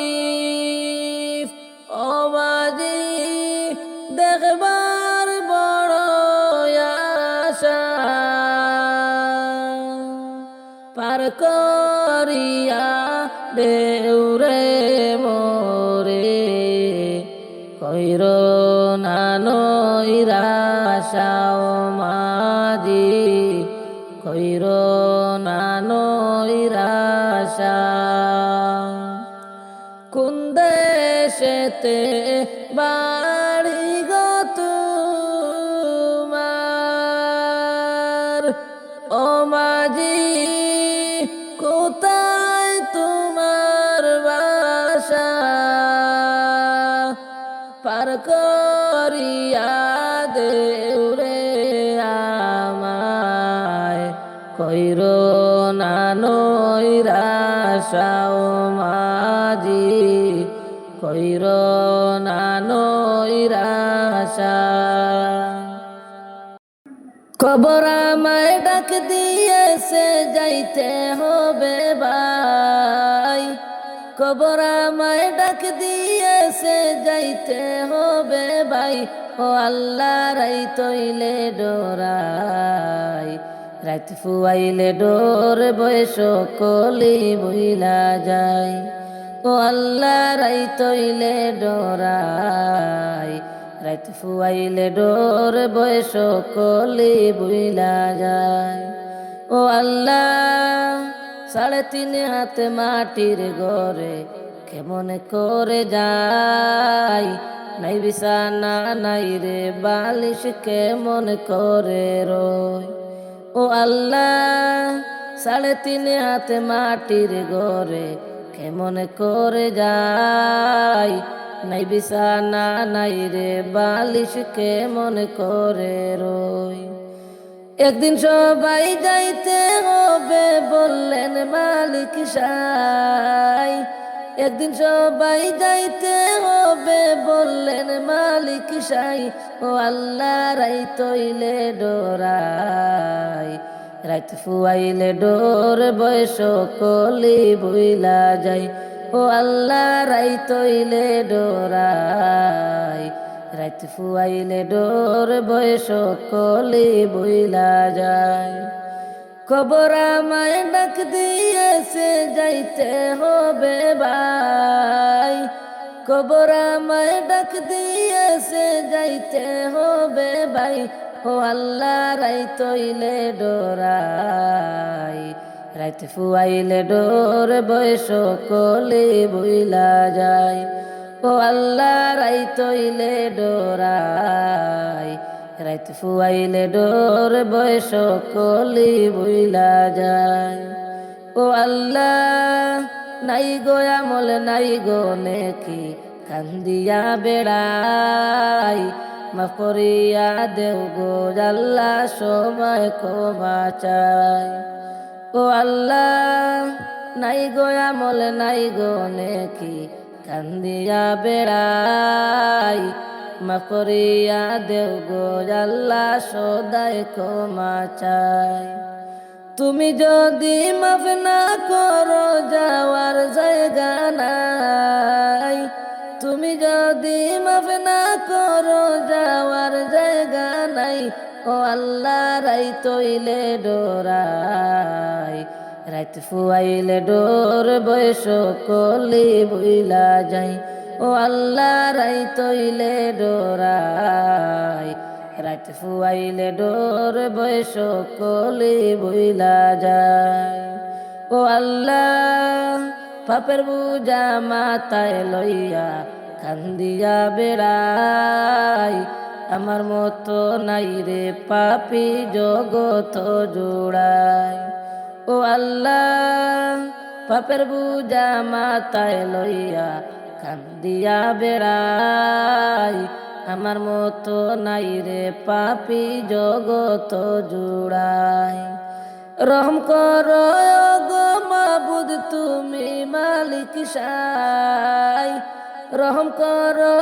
A: শরীফ ও মাঝি দেখবার বড় আশা পার করিয়া দেও রে মোরে কইর না নৈরাশা ও মাঝি কইর না নৈরাশা কোন দেশেতে বাড়ি গো তোমার পার করিয়া দেউরে আমায় কইর না নৈরাশাও মাঝি কইর না নৈরাশা কবর আমায় ডাক দিয়েছে যাইতে হবে ভাই কবর আমায় ডাক দিয়েছে যাইতে হবে ভাই ও আল্লাহ রাই তৈলে ডোরাই রাত ফুয়াইলে ডোর বয়স কলি বইলা যায় ও আল্লাহ রাই তৈলে ডোরাই রাত ফুয়াইলে ডোর বয়স কলি বইলা যায় ও আল্লাহ 3.5 হাত মাটির ঘরে কেমন করে যাই নাই বিছানা নাই রে বালিশ কেমন করে রয় ও আল্লাহ 3.5 হাত মাটির ঘরে কেমন করে যাই নাই বিছানা নাই রে বালিশ কেমন করে রই একদিন সবাই যাইতে হবে বললেন মালিক সাই একদিন সবাই যাইতে হবে বললেন মালিক সাই ও আল্লাহ রাই তৈলে ডোরাই রাত ফুয়াইলে ডোর বয়স কলি বইলা যায় ও আল্লাহ রাই তৈলে ডোরাই রাত ফুয়াইলে ডোর বয়স কলি বইলা যায় কবর আমায় ডাক দিয়েছে যাইতে হবে ভাই কবর আমায় ডাক দিয়েছে যাইতে হবে ভাই ও আল্লাহ রাই তৈলে ডোরাই রাত ফুয়াইলে ডোর বয়স কলি বইলা যায় ও আল্লাহ রাই তৈলে ডোরাই রাত ফুয়াইলে ডোর বয়স কলি বইলা যায় ও আল্লাহ নাই গো আমল নাই গো নেকি কান্দিয়া বেড়াই মাফ করিয়া দেও গো আল্লাহ সময় ক্ষমা চাই ও আল্লাহ নাই গো আমল নাই গো নেকি কান্দিয়া বেড়াই মাফ করিয়া দেও গো আল্লাহ সদাই ক্ষমা চাই তুমি যদি মাফ না করো যাওয়ার জায়গা নাই তুমি যদি মাফ না করো যাওয়ার জায়গা নাই ও আল্লাহ রাই তৈলে ডোরাই রাত ফুয়াইলে ডোর বয়স কলি বইলা যায় ও আল্লাহ রাই তৈলে ডোরাই রাত ফুয়াইলে ডোর বয়স কলি বইলা যায় ও আল্লাহ পাপের বুঝা মাথায় লইয়া কান্দিয়া বেড়াই আমার মতো নাই রে পাপী জগত জোড়াই ও আল্লাহ পাপের বুঝা মাথায় লইয়া কান্দিয়া বেড়াই আমার মতো নাই রে পাপী জগত জোড়াই রহম করো গো মাবুদ তুমি মালিক সাই রহম করো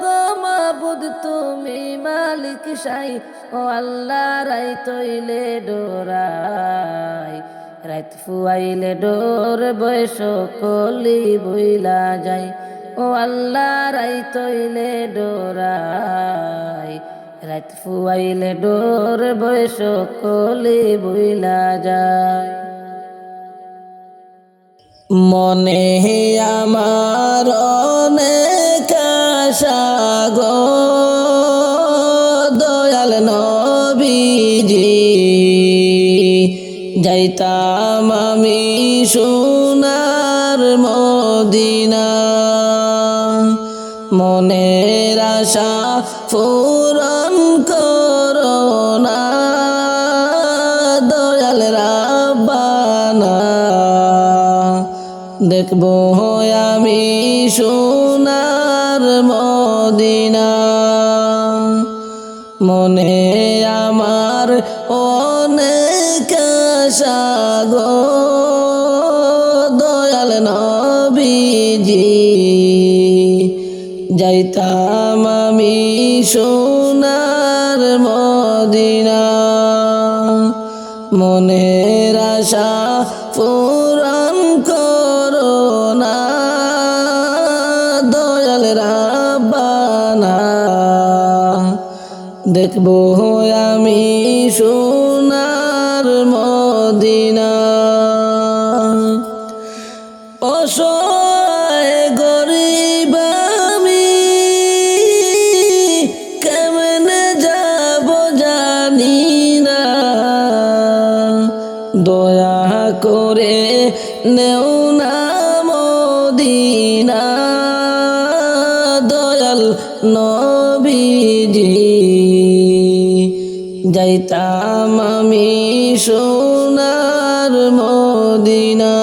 A: গো মাবুদ তুমি মালিক সাই ও আল্লাহ রাই তৈলে ডোরাই রাত ফুয়াইলে ডোর বয়স কলি বইলা যায় ও আল্লাহ রাই তৈলে ডোরাই রাত ফুয়াইলে ডোর বয়স কলি বইলা যায় মনে আমার অনেক আশা গো দয়াল নবীজি যাইতাম আমি সোনার মদিনা মনের আশা পূরণ করো না দয়াল রাব্বানা দেখবো আমি সোনার মদিনা মনে আমার অনেক আশা গো দয়াল নবীজি যাইতাম আমি সোনার মদিনা মনের আশা পূরণ করো না দয়াল রাব্বানা দেখবো আমি সোনার মদিনা অসহায় গরিব আমি কেমনে যাব জানি না দয়া করে নেও না মদিনা দয়াল নবীজি যাইতাম আমি সোনার মদিনা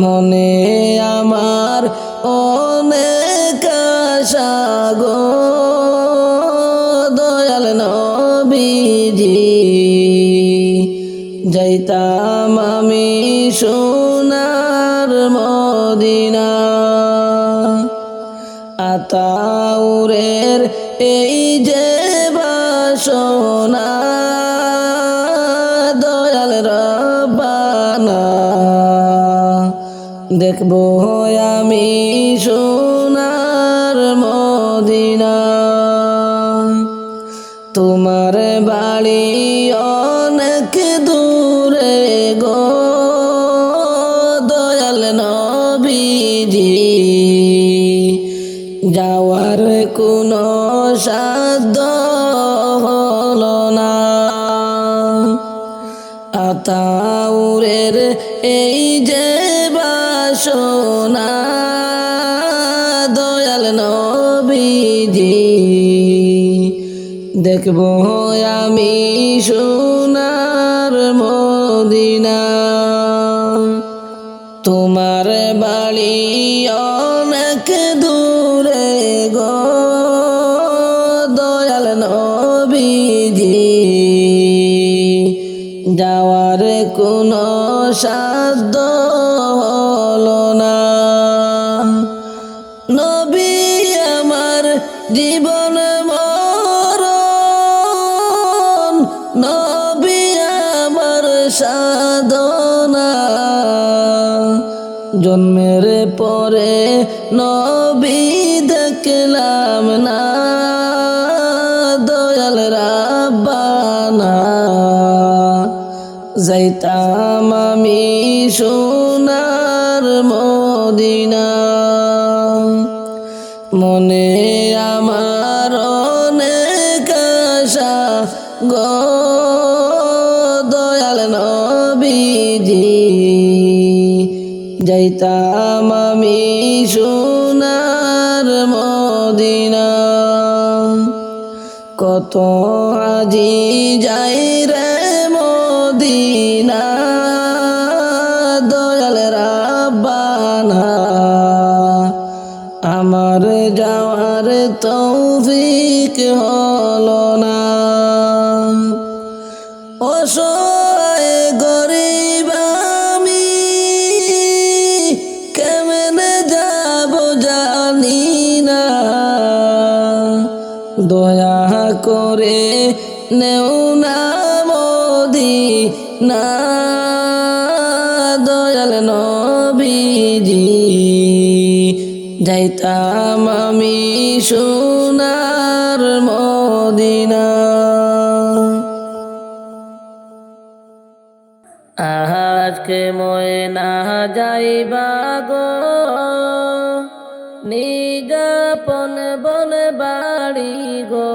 A: মনে আমার অনেক আশা গো দয়াল নবীজি যাইতাম আমি সোনার মদিনা আতাউরের এই যে বাসনা দয়াল রাব্বানা দেখবো আমি সোনার মদিনা তোমার বাড়ি অনেক দূরে গো দয়াল নবীজি যাওয়ার কোনো সাধ্য হলো না আতাউরের এই যে বাসনা দয়াল নবীজি দেখবো আমি সোনার মদিনা তোমার বাড়ি অনেক দূরে গো দয়াল নবীজি যাওয়ার কোনো সাধ্য হলো না নবী আমার জীবন মরণ নবী আমার সাধনা জন্মের পরে নবী দেখলাম না দয়াল রাব্বানা যাইতাম আমি সোনার মদিনা মনে আমার অনেক আশা গো দয়াল নবীজি যাইতাম আমি সোনার মদিনা কত আজি যাই রে মদিনা দয়াল রাব্বানা আমার যাওয়ার তৌফিক হলো না অসহায় গরিব আমি কেমনে যাব জানি না দয়া করে নেও না মদিনা দয়াল নবীজি যাইতাম আমি সোনার মদিনা আজকে ময়না যাইবা গো নিজাপন বন বাড়ি গো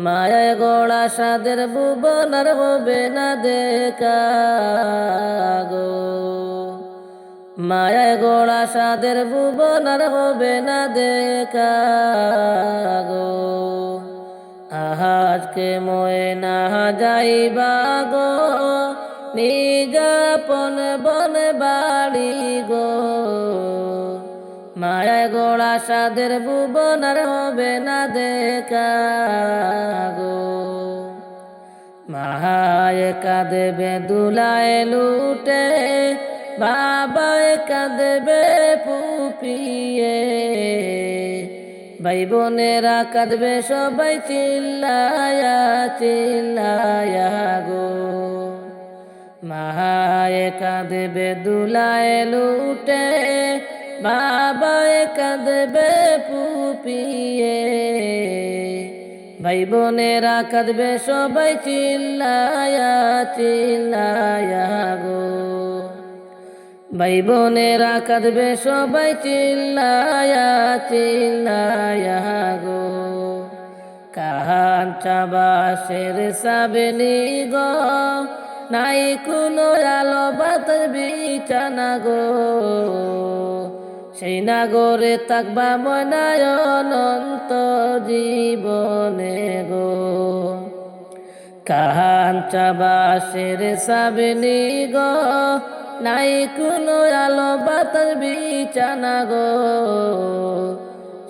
A: মায়া গোড়া সাদের ভুবনার হবে না দেখা গো মায়া গোড়া সাদের ভুবনার হবে না দেখা গো আজকে ময়না যাইবা গো নিজাপন বন বাড়ি গো মায়া সাদের ভুবন আর হবে না দেখা গো। মায়ে কাঁদবে দুলায় লুটে, বাবায় কাঁদবে ফুপিয়ে, ভাই বোনেরা কাঁদবে সবাই চিল্লায়া চিল্লায়া গো। মায়ে কাঁদবে দুলায় লুটে, বাবায় কাঁদবে ফুপিয়ে, ভাই বোনেরা কাঁদবে সবাই চিল্লায়া চিল্লায়া গো। ভাই বোনেরা কাঁদবে সবাই চিল্লায়া চিল্লায়া গো। কাঁচা বাঁশের সাবেনি গো, নাই কোনো আলো বাতার বিছানা গো। সেই নাগরে থাকবা মনায় অনন্ত জীবনে গো। কাঁচা বাঁশের সাবেনি গো, নাই কোনো আলো বাতার বিছানা গো।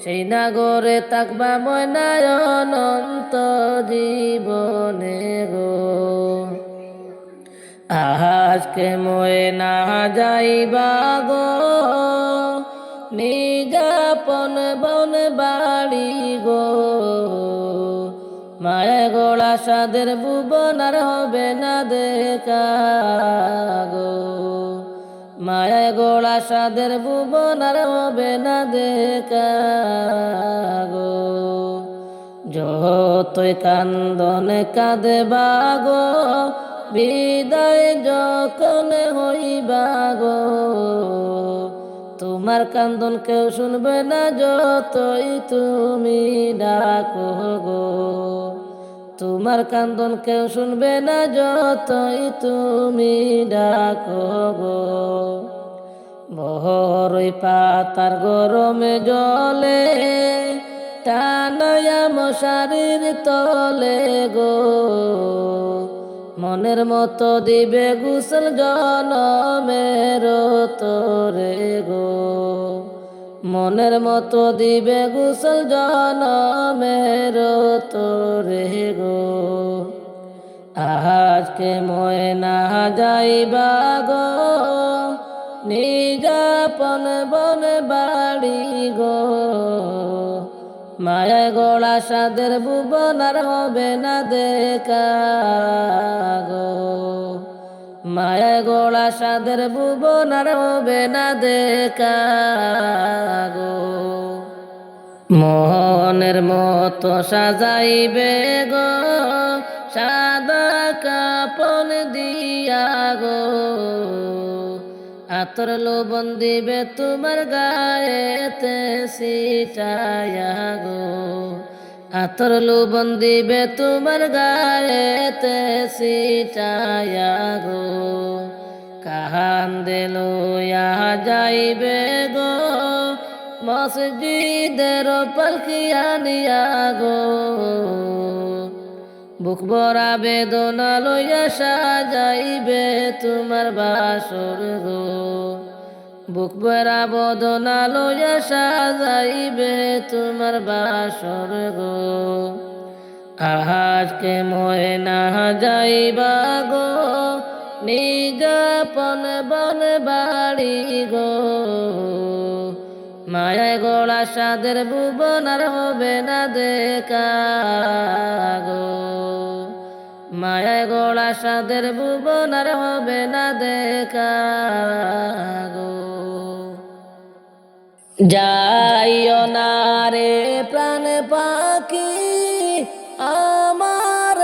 A: সেই নাগরে থাকবা মনায় অনন্ত জীবনে গো। আজকে ময়ে না যাইবা গো, নিজাপন বন বাড়ি গো। মায়া গোড়া সাদের ভুবন আর হবে না দেখা গো। মায়া গোড়া সাদের ভুবন আর হবে না দেখা গো। যতই কান্দন কাঁদবা গো, বিদায় যখন হইবা গো। তোমার কান্দন কেউ শুনবে না যতই তুমি ডাকো গো। তোমার কান্দন কেউ শুনবে না যতই তুমি ডাকো গো। বহরই পাতার গরমে জলে, টানায়া মশারির তলে গো। মনের মতো দিবে গোসল জনমের তোরে গো। মনের মতো দিবে গোসল জনমের তোরে গো। আজকে ময়ে না যাইবা গো, নিজাপন বন বাড়ি গো। মায়া গোড়া সাদের ভুবন আর হবে না দেখা গো। মায়া গোড়া সাদের ভুবন আর হবে না দেখা গো। মোহনের মতো সাজাইবে গো, সাদা কাপন দিয়া গো। আতর লোবন দিবে তোমার গায়েতে সিটায়া গো। আতর লোবন দিবে তোমার গায়েতে সিটায়া গো। কান্দে লইয়া যাইবে গো, মসজিদের পালকি আনিয়া গো। বুক ভরা বেদনা লইয়া সাজাইবে তোমার বাসর গো। বুক ভরা বেদনা লইয়া সাজাইবে তোমার বাসর গো। আজকে ময়ে না যাইবা গো, নিজাপন বন বাড়ি গো। মায়া গোড়া সাদের ভুবন আর হবে না দেখা গো। মায়া গোড়া সাদের ভুবন আর হবে না দেখা গো। যাইও না রে প্রাণ পাখি আমার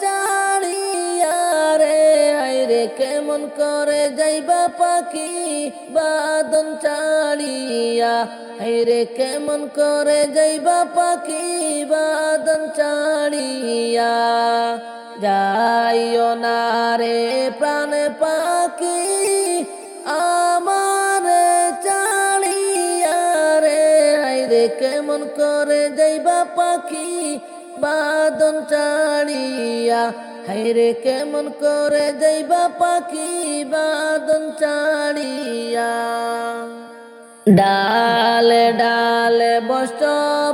A: চাড়িয়া রে। আইরে কেমন করে যাইবা পাখি বাদন চাড়িয়া। আইরে কেমন করে যাইবা পাখি বাদন চাড়িয়া। যাইও না রে প্রাণ পাখি আমার চাড়িয়া রে। আইরে কেমন করে যাইবা পাখি বাদন চাড়িয়া। হাইরে কেমন করে যাইবা পাখি বাদন চাড়িয়া। ডালে ডালে বসত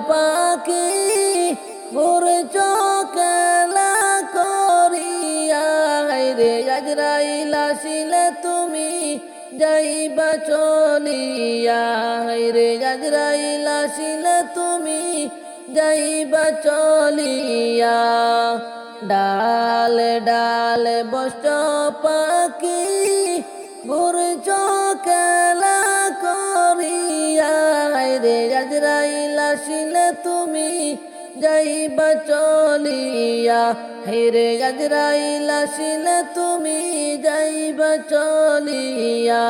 A: পাখি ভোর চকেলা করিয়া রে আজরাইল আসিলে তুমি যাইবা চলিয়া রে আজরাইল আসিলে তুমি যাইবা চলিয়া ডালে ডালে বসত পাখি ভোর চকেলা করিয়া রে আজরাইল আসিলে তুমি যাইবা চলিয়া রে আজরাইল আসিলে তুমি যাইবা চলিয়া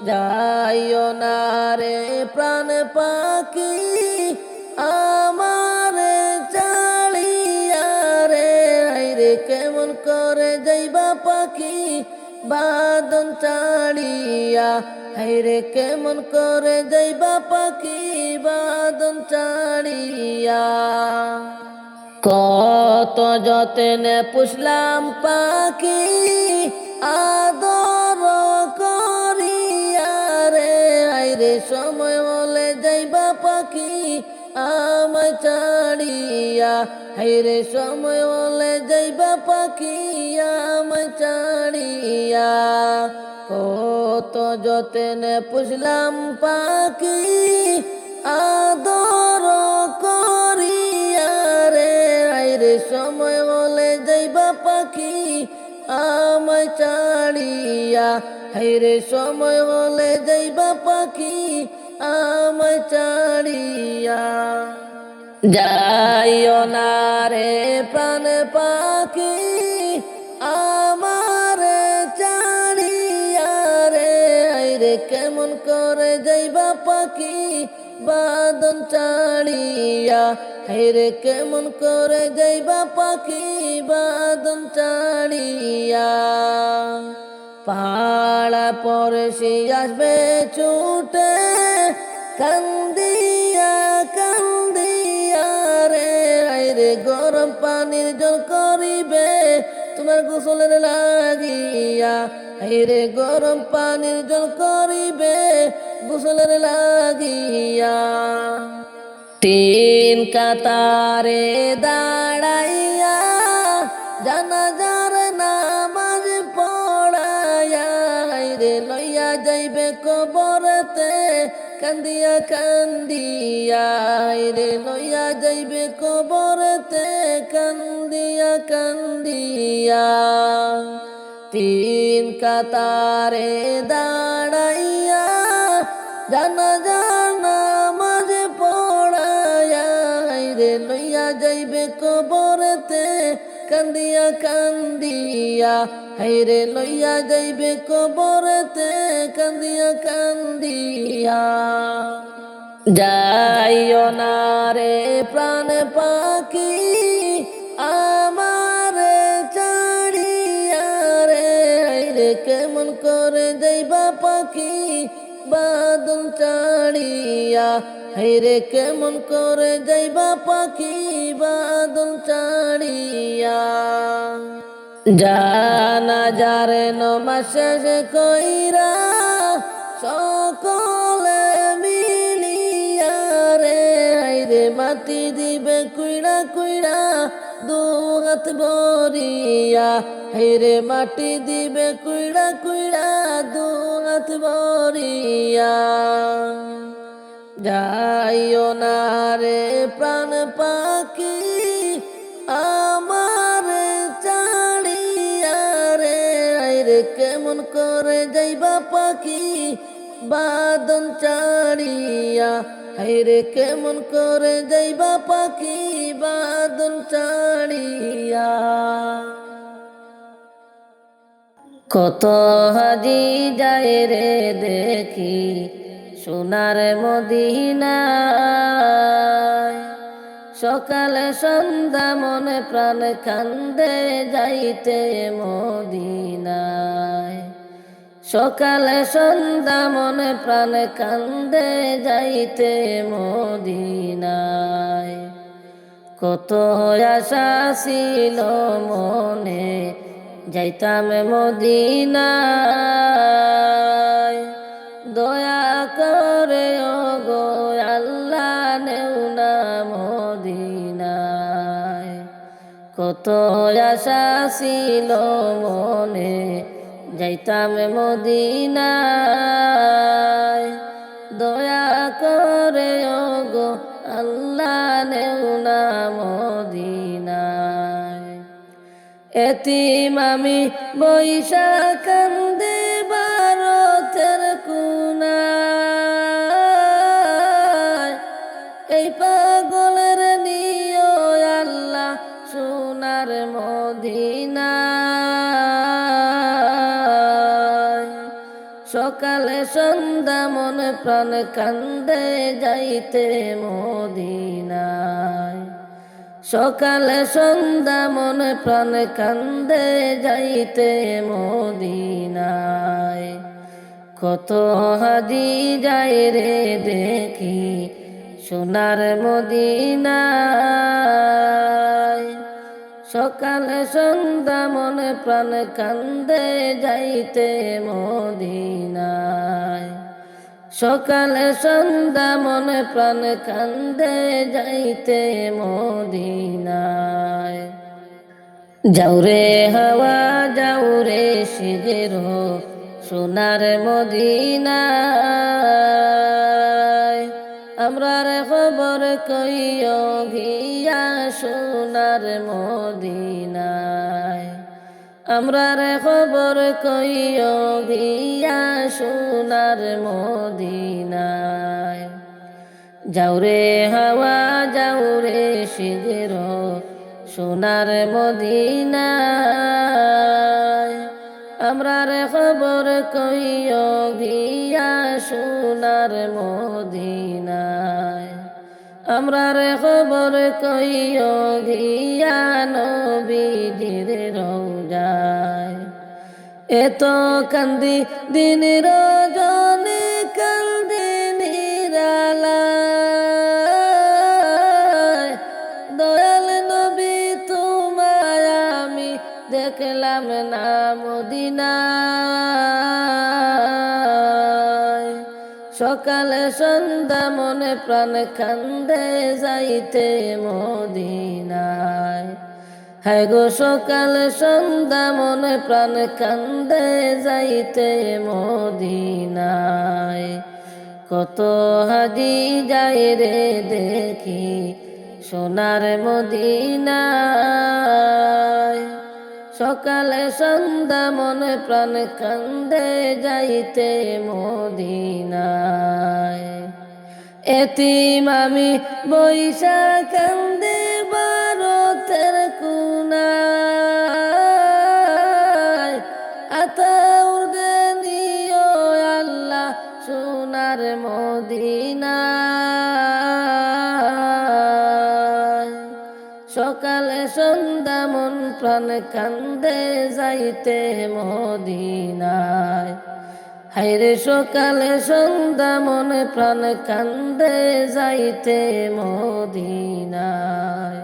A: যাইও না রে প্রাণ পাখি আমারে চালিয়া রে রে কেমন করে যাইবা পাখি বাদন চাড়িয়া হাইরে কেমন করে যাইবা পাখি বাদন চাড়িয়া কত যতনে পুষলাম পাখি আদর করিয়া রে আইরে সময় হলে যাইবা পাখি আমায় চাড়িয়া হাইরে সময় হলে যাইবা পাখি আমায় চাড়িয়া কত যতনে পুষলাম পাখি আদর করিয়া রে আইরে সময় হলে যাইবা পাখি আমায় চাড়িয়া হাইরে সময় হলে যাইবা পাখি আমায় চাড়িয়া যাইও না রে প্রাণ পাখি আমারে চাড়িয়া রে আইরে কেমন করে যাইবা পাখি বাদন চাড়িয়া হাইরে কেমন করে যাইবা পাখি বাদন চাড়িয়া পাড়া পড়শি আসবে ছুটে কান্দিয়া কান্দিয়া রে আইরে গরম পানির জল করিবে তোমার গোসলের লাগিয়া আইরে গরম পানির জল করিবে গোসলের লাগিয়া তিন কাতারে দাঁড়াইয়া জানাজার নামাজ পড়াইয়া রে লইয়া যাইবে কবরতে কান্দিয়া কান্দিয়া রে লইয়া যাইবে কবরতে কান্দিয়া কান্দিয়া তিন কাতারে দাঁড়াইয়া জানাজার নামাজ পড়াইয়া রে লইয়া যাইবে কবরতে কান্দিয়া কান্দিয়া হাইরে লইয়া যাইবে কবরতে কান্দিয়া কান্দিয়া যাইও না রে প্রাণ পাখি আমারে চাড়িয়া রে হাইরে কেমন করে যাইবা পাখি বাদন চাড়িয়া হাইরে কেমন করে যাইবা পাখি বাদন চাড়িয়া জানা যারে নমাজ শেষ কইরা সকলে মিলিয়া রে হাইরে মাটি দিবে কুইড়া কুইড়া দু হাত ভরিয়া হাইরে মাটি দিবে কুইড়া কুইড়া দু হাত ভরিয়া যাইও না রে প্রাণ পাখি আমারে চাড়িয়া রে আইরে কেমন করে যাইবা পাখি বাদন চাড়িয়া হাইরে কেমন করে যাইবা পাখি বাদন চাড়িয়া কত হাজি যায় রে দেখি সোনার মদিনায় সকালে সন্ধ্যা মনে প্রাণ কান্দে যাইতে মদিনায় সকালে সন্ধ্যা মনে প্রাণ কান্দে যাইতে মদিনায় কত আশা ছিল মনে যাইতাম মদিনায় দয়া কর কত আশা ছিল মনে, যাইতাম মদিনায়। দয়া করে ওগো আল্লাহ নেও না মদিনায়। এতিম আমি বৈশা কান্দে ভারতের কোনায়। এই পাগলের নিও আল্লাহ সোনার মদিনায়। সকালে সন্ধ্যা মন প্রাণ কান্দে যাইতে মদিনায়। সকালে সন্ধ্যা মন প্রাণ কান্দে যাইতে মদিনায়। কত হাজি যায় রে দেখি সোনার মদিনায়। সকালে সন্ধ্যা মন প্রাণ কান্দে যাইতে মদিনায়। সকালে সন্ধ্যা মন প্রাণ কান্দে যাইতে মদিনায়। যাওরে হাওয়া যাওরে শিগের সোনার মদিনায়। আমরার খবর কইও গিয়া সোনার মদিনায়। আমরার খবর কইও গিয়া সোনার মদিনায়। যাওরে হাওয়া যাওরে শিগের সোনার মদিনায়। আমরার খবর কইও গিয়া সোনার মদিনায়। আমরার খবর কইও গিয়া নবীজির রওজায়। এত কান্দি দিন রজনী কান্দি নিরালায়। দয়াল নবী তোমায় আমি দেখলাম না মদিনায়। সকালে সন্ধ্যা মনে প্রাণ কান্দে যাইতে মদিনায়। হায় গো সকাল সন্ধ্যা মনে প্রাণ কান্দে যাইতে মদিনায়। কত হাজি যায় রে দেখি সোনার মদিনায়। সকালে সন্ধ্যা মনে প্রাণ কান্দে যাইতে মদিনায়। এতিম আমি বৈশা কান্দে ভারতের কোনায়। আতাউর নিও আল্লাহ সোনার মদিনায়। সকালে সন্ধ্যা মন প্রাণ কান্দে যাইতে মদিনায়। হায়রে সকালে সন্ধ্যা মন প্রাণ কান্দে যাইতে মদিনায়।